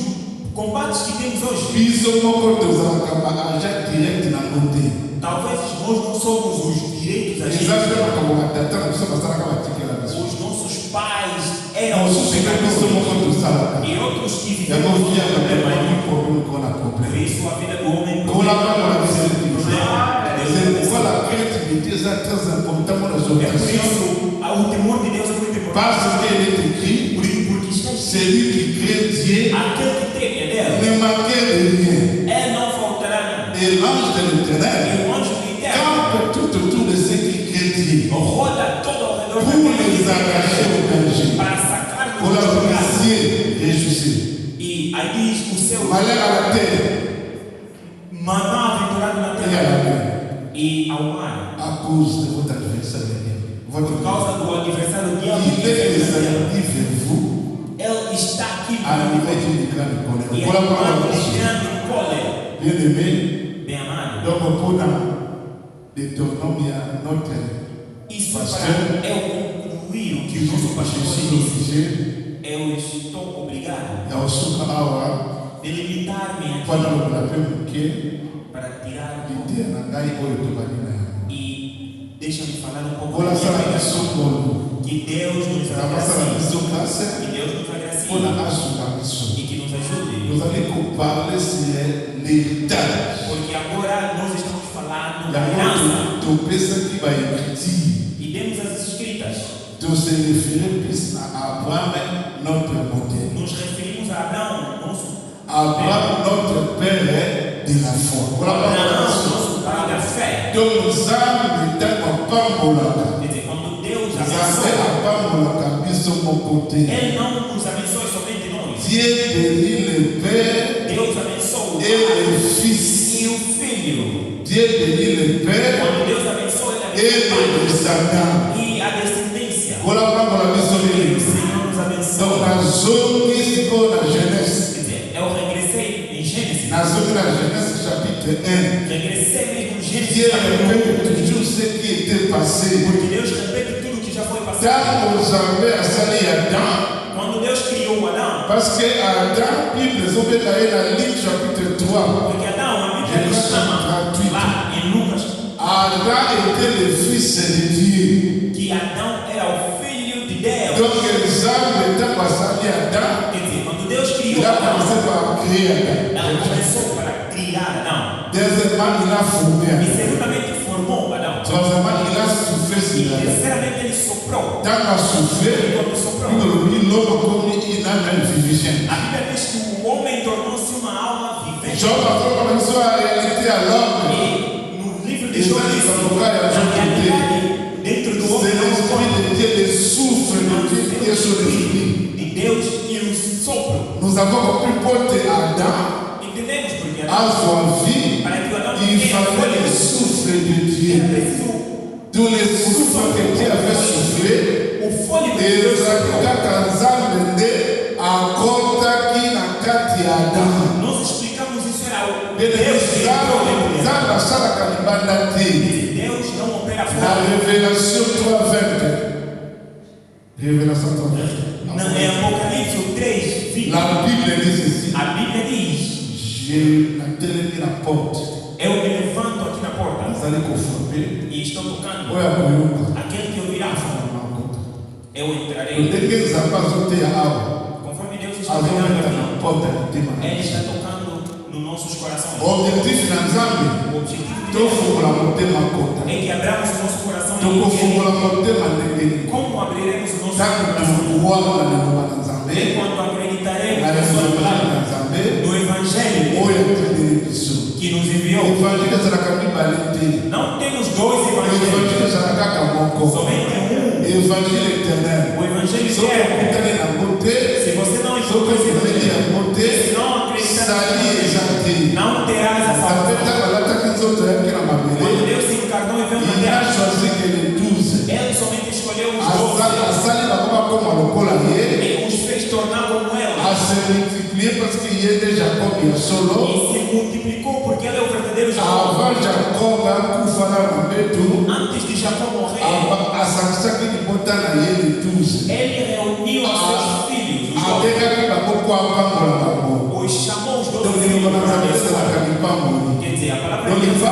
combates que temos hoje, Biso moko tozalaka ba agent direct na côté. talvez nós não somos os direitos a Eza mpe makambo batata na biso basalaka batikela biso. os nossos pais eram os mosusu na biso pecadores moko tosalaka. e outros que Yango viveram via com problema. bakabaki problème kona Por problème. isso a vida do homem Kola kama biso problema. c'est pourquoi la crainte de Dieu est très important pour les É por orientations. isso o temor de Deus é muito importante. Parce qu'il est écrit, Porque está escrito, celui qui craint Dieu aquele que teme a Deus, ne manquait de rien. ele não faltará nada. Et l'ange de l'éternel E o anjo do eterno campe tout autour de ceux qui craignent Dieu roda todo ao redor pour daquele les arracher au danger. para sacar Pour la do lugar. policier, réjouissez. E aí diz o céu Malheur à la terre mandar aventurado na et à terra la mer e ao mar. à cause de votre adversaire. Votre Por causa do adversário diabo il que est vem na terra. descendu vers vous Ele está aqui à la nouvelle d'une grande e colère. é Voilà pourquoi, de grande cólera. bien aimé, Bem amado. donc pour Deutéronome à notre Isso pasteur. para eu concluir o que o nosso pastor disse. Eu estou obrigado de limitar-me aqui para tirar e deixa-me falar um pouco que Deus nos agracie, que Deus nos agracie e que nos ajude. Porque agora nós estamos falando da herança e demos as escritas. Se référer plus à Abraham, notre modèle. Nos referimos a Abraão, nosso Abraham, notre père de la foi. Abraão, nosso pai da fé. Donc nous avons Quer dizer, quando Deus abençoa, Ele não nos abençoa somente nós. Dieu bénit le Père Deus abençoa o et le Pai Fils. e o Filho. Dieu bénit le Père Quando Deus abençoa, Ele et abençoa le o descendant. Pai e a descendência. Voilà pourquoi la mission E de o l'Église. Senhor nos Donc abençoa. la zone ici pour la Genèse. Quer dizer, eu regressei em Gênesis. La zone de la Genèse chapitre 1. Regressei mesmo em Gênesis. Dieu répète toujours ce qui était passé. Porque Deus repete tudo que já foi passado. Quand vous avez assali Adam, Quando Deus criou Adão, parce que Adam, Bible, ils ont fait la Luc chapitre 3. porque Adão, a Bíblia nos chama lá em Lucas Adam était le fils de Dieu. que Adão era o filho de Deus. Donc, les hommes étant assali Adam, Quer dizer, quando Deus criou il a Adão, commencé par créer Adam. Ele começou para criar Adão. Deuxièmement, il a formé E Adam. segundamente formou Adão. Troisièmement, il a soufflé E sur Adam. terceiramente ele soprou. Dans la soufflé, Quando soprou, l'homme comme une âme vivante. a Bíblia diz que o homem tornou-se uma alma vivente. Job a commencé à réalité à l'homme. E no livro de Isso Job aí, diz quando o que cara na já realidade, dentro do C'est homem não l'esprit de Dieu, le souffle de Dieu qui est sur l'esprit. de Deus e o sopro. Nous avons compris porter Adam Entendemos porque à sua vie, para que o Adão il tenha fallait le souffle de Dieu. era preciso D'où le souffle que Dieu avait soufflé. o fôlego de Et Deus soprou. encore qui n'a qu'à Adam. Nós explicamos isso era o Deus Deus que entrou dentro dele. Deus não opera La fora. révélation 3:20. Révélation 3:20. Não, é Apocalipse 3, 20. La Bible dit ceci. A Bíblia diz: J'ai atteint la porte. eu me levanto aqui na porta Vous allez confronter. e estou tocando. Ou é comigo. Aquele que ouvirá, eu Eu entrarei. tenho que saber o que é algo. Conforme Deus está As pegando homens estão aqui, na porta do tema. Ele está tocando nos nossos corações. O objetivo na Zambia. O objetivo de Estou Deus fumando o tema conta. é que abramos o nosso coração e Estou entendemos fumando o tema dele. como abriremos o nosso Tanto coração. o ano na Zambia. Enquanto acreditaremos Na na sua palavra, na Zambia. no Evangelho Ou é aquele pessoa. que nos O enviou. evangelho será caminho valente. Não temos dois O evangelhos, evangelho será cacamoko. somente um. O evangelho eterno. O evangelho Só que eterno. está na bote. Se você não Só que encontra esse você evangelho, tem a bote. se não acreditar Sali nesse exate. evangelho, não terás a Apeta salvação. balata que os outros aqui na Quando Babelê. Deus se encarnou e veio na Il a terra, choisi que les 12. Ele somente escolheu os A 12 sali na boca como a locola ye. e os fez tornar como A eles. se multiplier parce que ye de Jacob ya solo. E se multiplicou porque ele é o verdadeiro Jacó. Avant Jacob akufa na mabetu. Antes de Jacó morrer, Asangisa que bota na ye les 12. ele reuniu os seus filhos, os 12, Abekaki bakoko apangola bango. os chamou os 12 Donc filhos il para va abençoar. na pamboli. Quer dizer, a palavra Donc de il Deus, va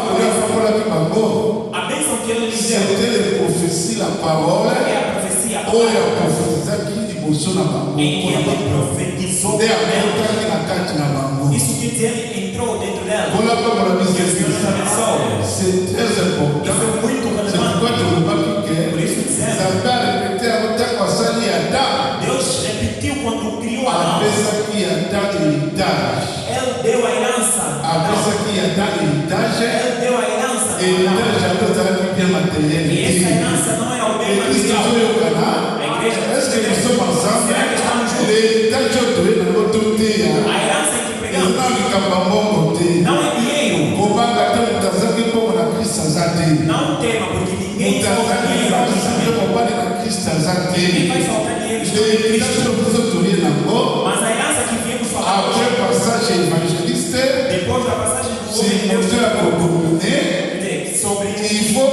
ola bango. a bênção que ele lhes deu C'était les prophéties la parole. é a profecia Oya profetizaki liboso na bango. em que ele profetizou Nde nela. akotaki na kati na bango. Isso quer dizer, ele entrou dentro dela. Voilà pourquoi la Que o mise Senhor nos abençoe. c'est très important. Isso é muito C'est pourquoi relevante. tu ne pas que Por isso dizemos, Zambé a répété à votre asali Adam. Deus repetiu quando criou Adão. Apesaki Adam héritage. Ele deu a herança. a Adão. Apesaki Adam héritage. Ele deu a herança. a Adão. Héritage a d'autres qui bien matériel. E essa herança não era o bem Et Christ material. est au Canada. A igreja, Est-ce que nous sommes ensemble? será que estamos juntos? L'héritage est dans notre côté. A herança que pregamos não é dinheiro. Kobanga te mutazaki mpongo na Kristo aza te. Não tema, porque ninguém falta Mutazaki dinheiro. bazaki mobali na Kristo aza Ninguém vai te. faltar dinheiro. Estamos em Cristo. L'héritage biso toye nango. Mas a herança que viemos falar Après hoje, passage évangéliste, depois da passagem do si homem de Deus, moteur a communié, quer dizer, sobre il faut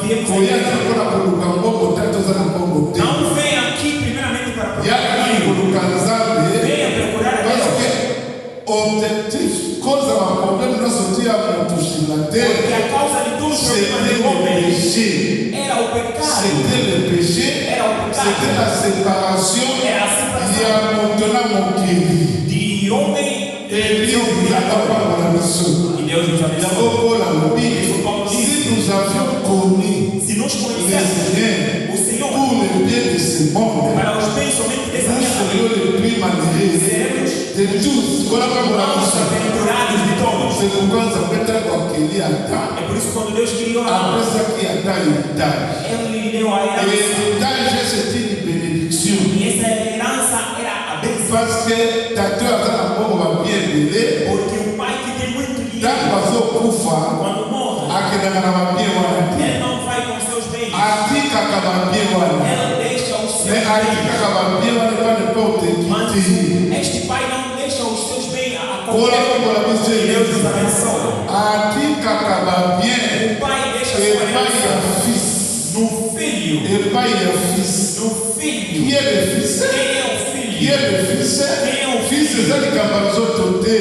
viemos aqui. Não vem aqui primeiramente para procurar. Venha procurar a Deus. Objectif, cause d'un problème, nous sommes dit à mon toucher la terre. C'était le péché. C'était le péché. C'était la séparation. Il y a maintenant mon kiri. Et Dieu nous a pas parlé à la mission. Si nous avions connu le Seigneur pour le bien de ce monde, nous serions les plus malheureux de tous. C'est pourquoi nous avons été accueillis à temps. Après ça, qui a dans l'héritage. Et l'héritage, c'est une bénédiction. Parce que ta Dieu a bien aidé. Dans le Koufa, a bien este pai não deixa os seus bens a Deus nos abençoe. O pai deixa sua herança no filho. No filho. Qui est le fils? Qui est le fils? Fils c'est ça qui a besoin de doter.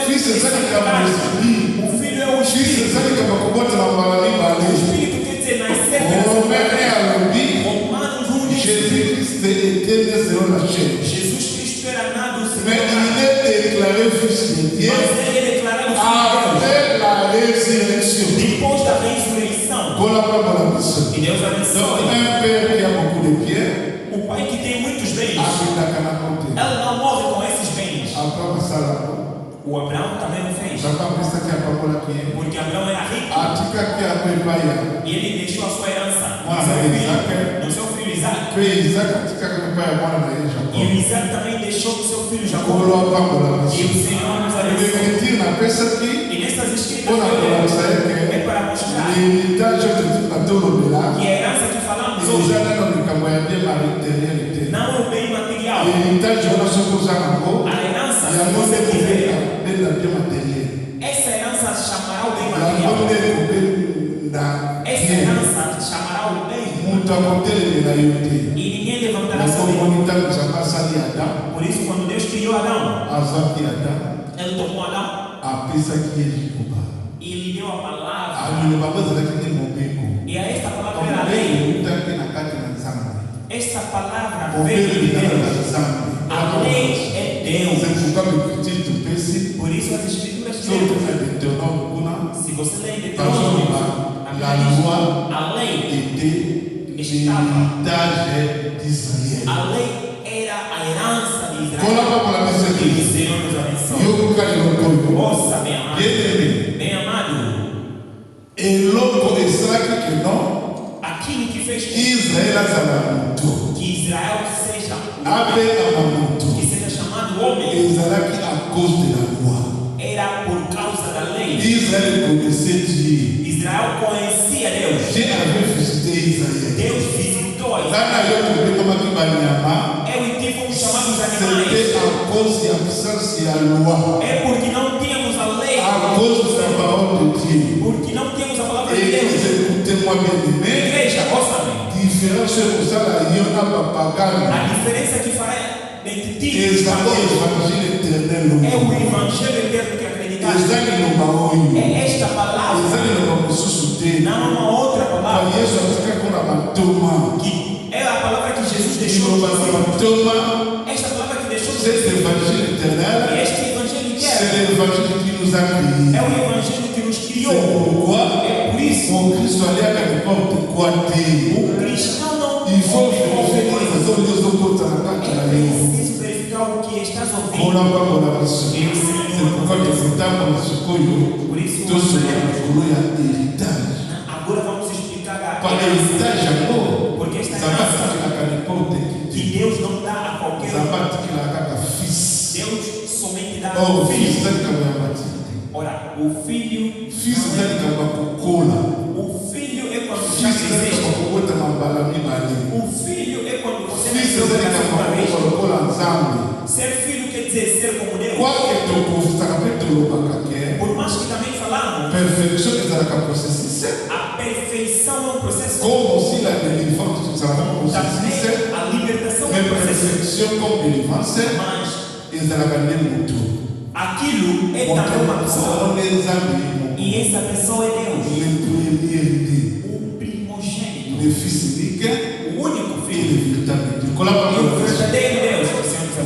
Fils c'est ça qui a besoin de Fils c'est ça qui a besoin de Jésus-Christ était né selon la chair. Mais il est déclaré fils de Dieu après la résurrection. Voilà pas la mission. Donc un père qui a beaucoup de biens, o pai que tem muitos bens, ela não morre com esses bens. O Abraão também não fez. Porque Abraão era rico. E ele deixou a sua herança no seu filho Isaac. E o Isaac também deixou no seu filho Jacó. E o Senhor nos abençoe. E nessas escritas é para mostrar que a herança que falamos hoje não é o bem material. A herança, se você tiver, essa herança chamará o bem material. Essa herança chamará o bem. E ninguém levantará sua mão. Por isso, quando Deus criou Adão, ele tomou Adão e lhe deu a palavra. E a esta palavra era a lei. Esta palavra veio de Deus. A lei é Deus. Por isso as escrituras dizem, se você lê em Deuteronômio, a lei estava. A lei era a herança de Israel. E o Senhor nos abençoe. Ouça, bem amado. Bem amado. Aquilo que fez que Israel seja que seja chamado homem era por causa da lei. Israel conhecia Deus. Deus visitou a Israel. Eu e ti fomos chamados animais. É porque não tínhamos a lei. Porque não tínhamos a palavra de Deus. Igreja, ouça-me. A diferença que fará entre ti e os valores é o evangelho eterno que acreditamos. É esta palavra. Não uma outra palavra. Que é a palavra que Jesus deixou. Esta palavra que deixou. Este evangelho eterno. É o evangelho que nos criou. É por isso. O cristão não preciso verificar o que estás ouvindo. Por isso, agora vamos explicar a herança. Porque esta herança que Deus não dá a qualquer um. Deus somente dá ao filho. Ora, o filho. O filho é quando já existe. O filho é quando você nasceu pela segunda vez. Ser filho quer dizer ser como Deus. Por mais que também falamos, a perfeição libertação é um processo. Como aussi la délivrance, nous avons aussi A libertação é mais um processo. perfection comme délivrance, Mas ils ont gagné le tout. aquilo é também uma pessoa. Les amis, E essa pessoa é Deus. le premier-né, O primogênito. le fils unique, O único et filho. le véritable Dieu. E o verdadeiro Deus.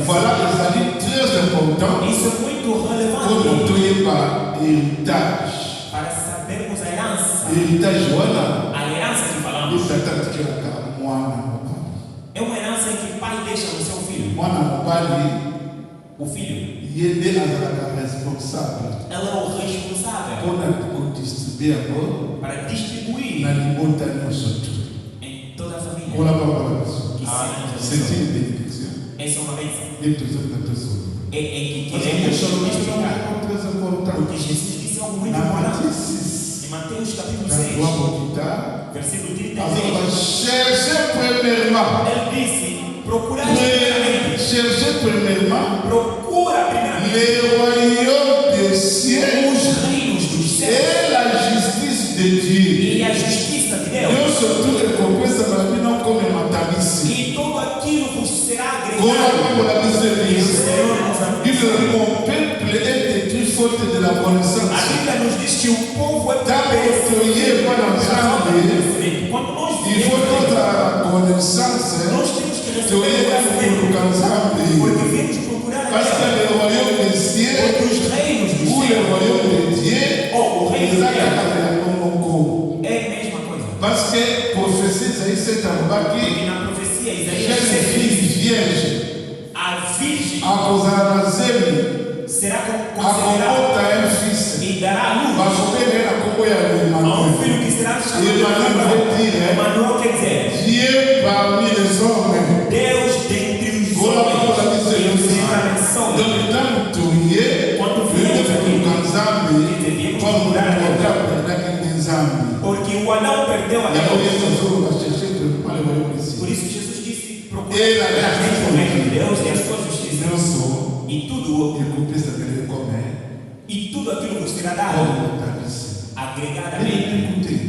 Voilà les amis très importants Isso é muito pour relevante nous donner par héritage. para sabermos a herança. Héritage, voilà. A herança que Et falamos Satan qui a moi, é uma herança que o pai deixa no seu filho. moi, mon père, O filho, il est responsable. ela é o responsável Pour distribuer encore para distribuir dans le monde à nous autres. em toda a Pour la família. parole. Que C'est seja une bénédiction. essa é uma bênção. Et toujours notre chose. É que Parce que queremos les choses explicar. sont très importantes. Porque Jesus disse algo muito Dans Matthieu importante. 6, Em Mateus capítulo dans 6, 3 plus tard, versículo alors, 36, cherchez premièrement. ele disse: procura primeiramente. Cherchez premièrement Procura primeiramente le royaume des cieux os reinos dos céus et la justice de Dieu. e a justiça de Deus. Deus surtout recompensa para mim não come matalice. E tudo aquilo vos será Como agregado. la Bible E o dit, Senhor nos abençoe. mon peuple est détruit faute de la A connaissance. Bíblia nos diz que o povo é Tant que tu es pas dans le Quando nós il faut vivemos, toute la connaissance. nós temos que Tu es receber o pour conhecimento, porque le vimos procurar a Parce que Deus. le royaume des cieux Porque os reinos dos ou le céus, royaume de Dieu, ou o reino de ils Deus, ont é a mesma coisa. Parce que prophétie Isaïe 7 en bas Porque qui na profecia Isaías jeune 7 fille diz: vierge a virgem à cause de la zèle será à considerada comporte un fils. e dará à luz Parce que la combo ya a Emmanuel. filho que será chamado Emmanuel veut dire Emmanuel, quer dizer Dieu parmi les hommes. Deus dentre os Voilà pourquoi la homens. Bible E o dit Senhor abençoe. donc tant que tu y es, Quando tu viemos es aqui, pour Kanzambi, devemos comme procurar a Deus. le Nzambi. Porque o anão perdeu a Il y a Deus. des choses qu'on va chercher pas le royaume des Por cieux. isso Jesus disse: procura E la primeiramente o reino de Deus e a sua justiça. Nous sommes, E tudo, il couple s'appelle comme e tudo aquilo vos será dado comme Talis. agregadamente. Écoutez,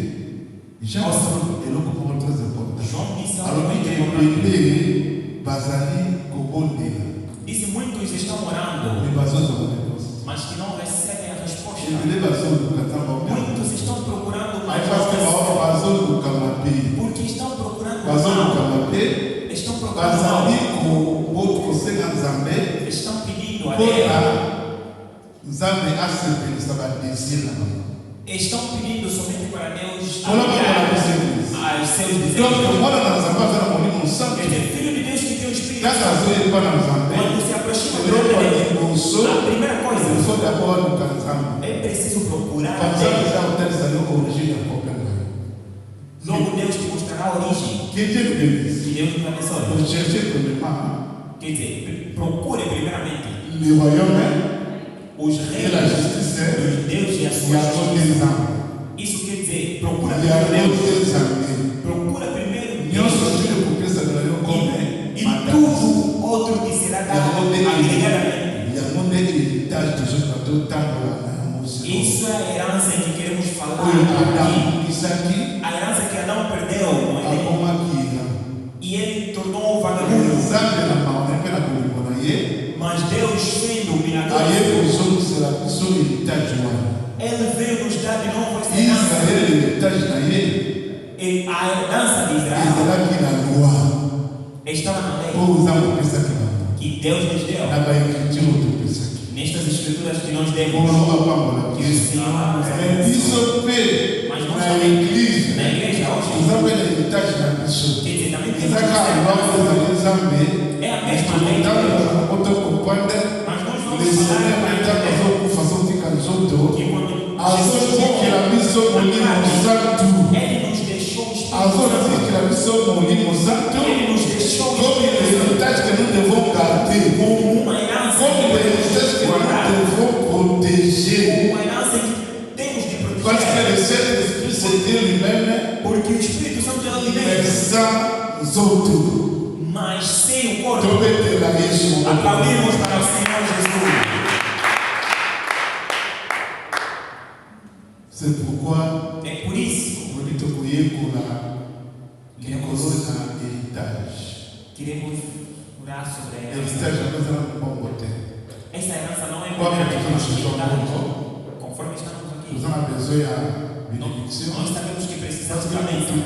Jean est le comment très important. João disse algo Alors, muito il importante. est Bazali Kobondela. Disse: muitos estão orando, Les bazos ont des choses. mas que não recebem a Et resposta. les bazos du Katamba. Muitos estão procurando mais Parce que les não bazos du Kamapé. porque estão procurando Bazos du mal. Kamapé. Estão procurando Bazali mal. Kobondela Nzambe. Estão pedindo a Pour Deus. la Nzambe a servi, ça va désirer là-bas. Estão pedindo somente para Deus Olha para aliviar a Deus. aos seus Donc, desejos. voilà dans Nzambe, on a mon sang. Quer dizer, filho de Deus que tem o Espírito Quand Santo, ça se pas dans Nzambe, quando se aproxima il do reino de faut Deus, a primeira coisa d'abord nous Nzambe. é preciso procurar a Comme ça, Deus. les gens ont origine du problème. Logo Deus te mostrará a origem. Que Dieu nous bénisse. Que Deus nos abençoe. Pour chercher premièrement Quer dizer, procure primeiramente le royaume os et la reinos justice. dos Deus e a Il y sua a trop justiça. des âmes. Isso quer dizer, procura Il y a primeiro trop Deus. des âmes. Procura primeiro Nous Deus. sommes tous les couples, ça doit être comme E tudo outro te será dado agregadamente. il y a mon héritage toujours dans tout temps. Isso é a herança que queremos falar Oui, aqui. Adam, Isaac, A herança que Adão perdeu com ele. Aboma Kira. E ele tornou um vagabundo. Nzambe na maone mpe na bolingo na ye Mas Deus, sendo o milagroso, aye kozongisela biso héritage wana. ele veio nos dar de novo essa herança. Israel héritage na ye E a herança de Israel ezalaki na loi estava na lei oyo nzambe opesaki bango que Deus nos deu. na baécriture oyo topesaki Nestas escrituras que nós demos, olo bapambola que o Senhor nos me abençoe. biso mpe Mas nós na também, église na igreja hoje, nzambe na héritage na biso quer dizer, também temos ezaka que alwa ezali nzambe é a mesma lei, ntango nazala koto kopanda mas nós vamos lesene falar ntango azokufa azotika nzoto que quando azotikela biso molimo santu Ele nos deixou o Espírito Santo. azotikela biso molimo santu Ele nos deixou o comme Espírito Santo l'héritage que nous devons garder como uma herança comme l'héritage que guardar, nous devons protéger uma herança que temos de parce que proteger. le Saint-Esprit c'est Dieu lui-même Porque o Espírito Santo é ali mais mesmo, sans nzoto mas sem o corpo. tobetela yesu Aplaudimos para o Senhor Jesus. c'est pourquoi É por isso toli tokoyekola queremos orar sobre ela. Essa herança não é conforme estamos aqui. Nós sabemos que precisamos de bênção.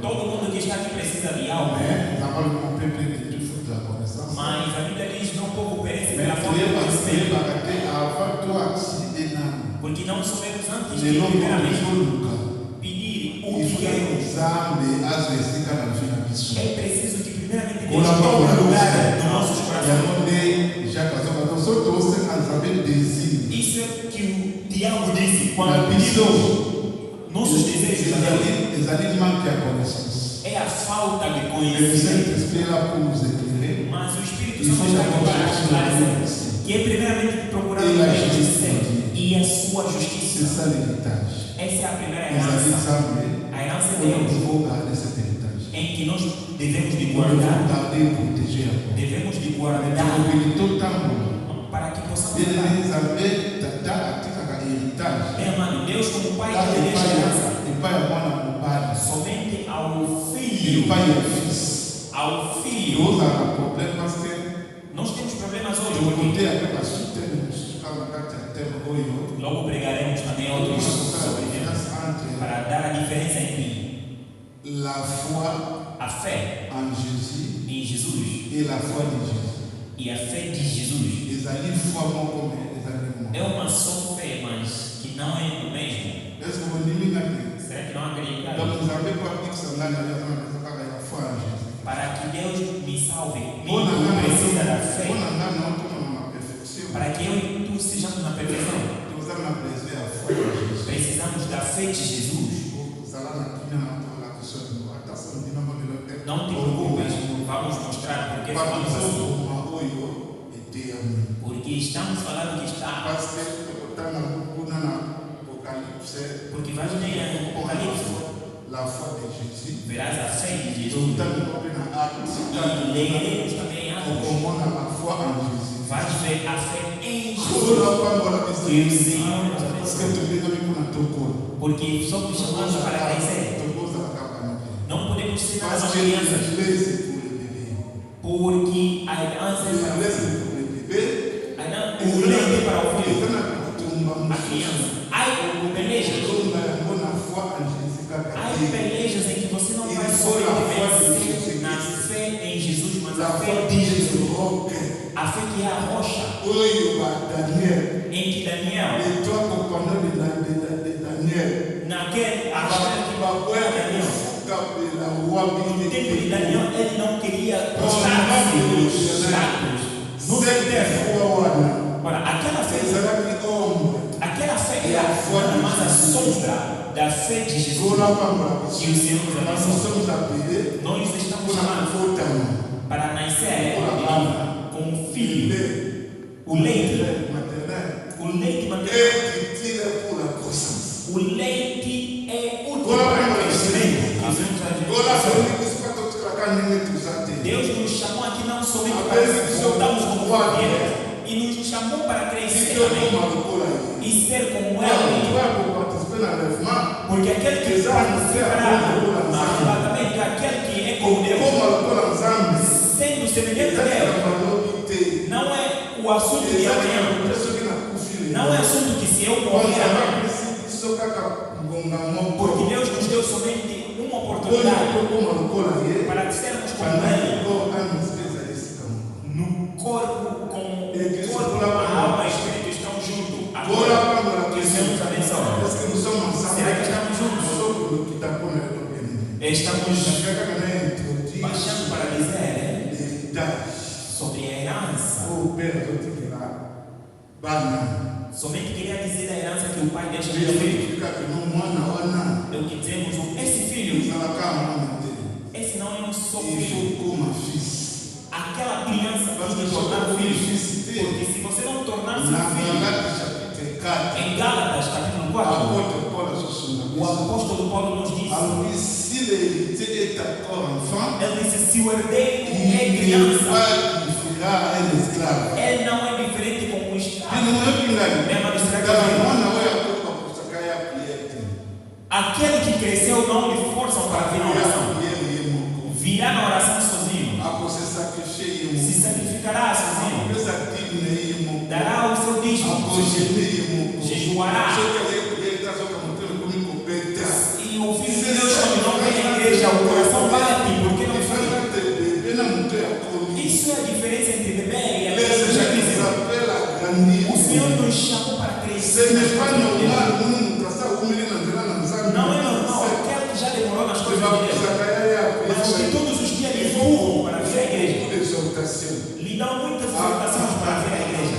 Todo mundo que está aqui precisa de algo. Mas a Bíblia diz que não pouco perece pela falta de conhecimento. Porque não soubemos antes de primeiramente pedir o que queremos. É preciso que primeiramente Deus tome lugar nos nossos corações. Isso é que o diabo disse quando pedimos nossos desejos a Deus. É a falta de conhecimento. Mas o Espírito Santo está aqui para esclarecer que é primeiramente procurar o reino do céu e a sua justiça. Essa é a primeira herança. A herança de Deus, em que nós devemos de guardar. Devemos de guardar para que possamos dar. Meu amado, Deus como Pai que deixa herança somente ao filho. Ao filho. Nós temos problemas hoje. Logo pregaremos também outros sobre Deus para dar a diferença entre a fé em Jesus e a fé de Jesus. E a fé de Jesus é uma só fé, mas que não é o mesmo. Será que não acredita? Para que Deus me salve, me precisa da fé. Para que eu e tu sejamos na perfeição, precisamos da fé de Jesus. Não te preocupes, vamos mostrar porque falamos assim. Porque estamos falando que está. Porque vais ler no Apocalipse. Verás a fé de Jesus. E leremos também Atos. Vais ver a fé em Jesus. E o Senhor nos abençoe. Porque somos chamados para crescer. Não podemos ser nada mais crianças. Porque a herança é para o leite para o filho. A criança. Ai, pelejas. Ai, pelejas em que você não vai só vencer na fé em Jesus, mas a fé de Jesus. A fé que é a rocha. Em que Daniel, naquele no tempo de Daniel, ele não queria prostrar-se nos status. No eterno. Ora, aquela fé é a sombra da fé de Jesus. Que o Senhor nos abençoe. Nós estamos chamados para nascer como filho. O leite materno. O leite é útil para o crescimento. Deus nos chamou aqui não somente para voltarmos como família, e nos chamou para crescer também e ser como ela. Porque aquele que participará no arrebatamento, aquele que é como Deus, sendo semelhante a Deus, não é o assunto de amanhã, não é assunto que se eu morrer amanhã. Porque Deus nos deu somente uma oportunidade para sermos como Ele, no corpo, com o corpo, a alma e o espírito estão juntos. Agora que o Senhor nos abençoe. Será que estamos juntos? Estamos baixando para dizer sobre a herança. Somente queria dizer da herança que o pai deixa para o filho. É o que dizemos, esse filho, esse não é um só filho. Aquela criança vai se tornar filho. Porque se você não tornar-se filho, em Gálatas capítulo 4, o apóstolo Paulo nos diz, ele disse, se o herdeiro é criança, ele não é diferente como um escravo. Aquele que cresceu não lhe forçam para vir à oração. Vir virá na oração sozinho, se sacrificará sozinho, dará o seu dízimo, jejuará. E o Filho de Deus, quando não vem à igreja, o coração bate, porque não foi. Isso é a diferença entre bebê e a igreja. O Senhor nos chamou para crescer. Não é normal, aquele que já demorou nas coisas de Deus, mas que todos os dias lhe empurram para vir à igreja, lhe dão muitas exortações para vir à igreja.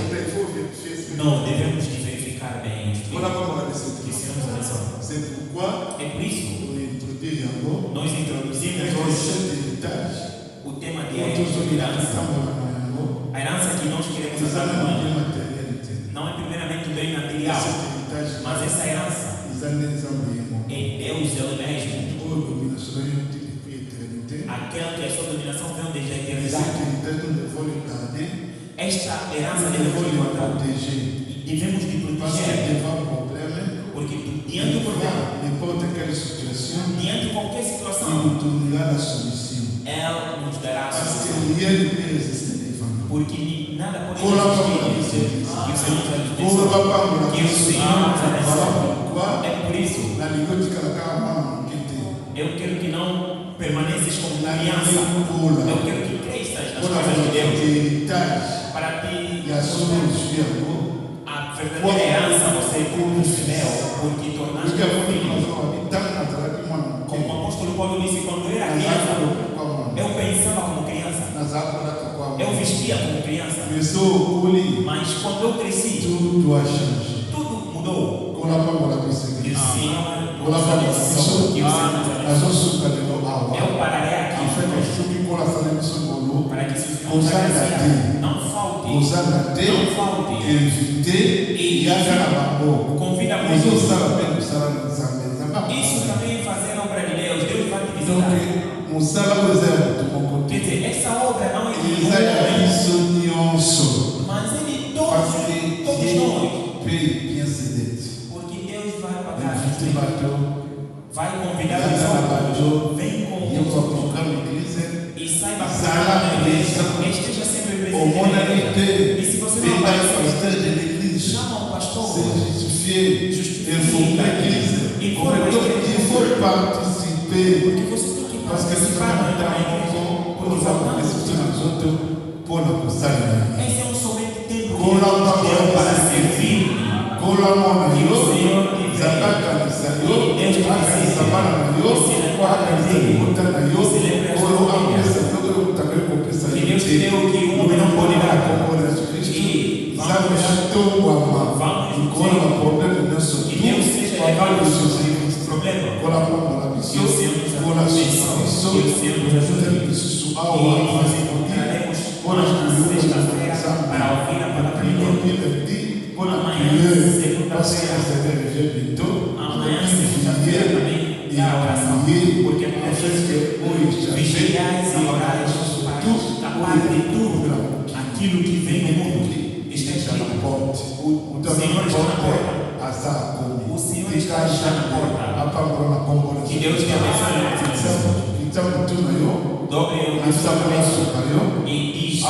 Não, devemos de verificar bem os filhos. Que o Senhor nos abençoe. É por isso nós introduzimos hoje o tema de herança. A herança que nós queremos usar no ano não é primeiramente o bem material, mas essa herança é Deus, Ele mesmo. Aquela que a sua dominação vem desde a eternidade. Esta herança devemos de guardar e devemos de proteger, porque diante do problema, diante de qualquer situação, ela nos dará a solução. Porque nada pode existir que o Senhor nos abençoe. É por isso eu quero que não permaneças como criança. Eu quero que cresças nas coisas de Deus, para que a verdadeira herança você recebeu, porque tornaste filho. Como o apóstolo Paulo disse, quando eu era criança, eu pensava como criança, eu vestia como criança, mas quando eu cresci, tudo mudou. E o Senhor nos abençoe. Eu pararei aqui para que se não falte, e convida muitos. Isso também é fazer a obra de Deus. Deus vai te visitar. Quer dizer, essa obra não é de um mas é de todos nós. Porque Deus vai pagar. Vai convidar os outros. Vem com os outros. E saiba que esteja sempre presente. E se você não aparecer, chama o pastor. Justifica. E for participer. Porque você tem que participar também. Esse é um somente tempo para servir. E o Senhor te vê. Deus te visita. Você lembra dele. Você lembra da família. Que Deus te deu o que o homem não pode dar. E vamos que Deus seja levado aos seus problemas. Que o Senhor nos abençoe. Que o Senhor nos ajude. E nós encontraremos na sexta-feira para ouvir a palavra de Deus. Amanhã, segunda-feira. Amanhã, segunda-feira também é a oração. Porque vigiais e orais para escapar de tudo aquilo que vem do mundo. Está escrito. O Senhor está na porta. O Senhor está na porta. Que Deus te abençoe. Dobre o e diz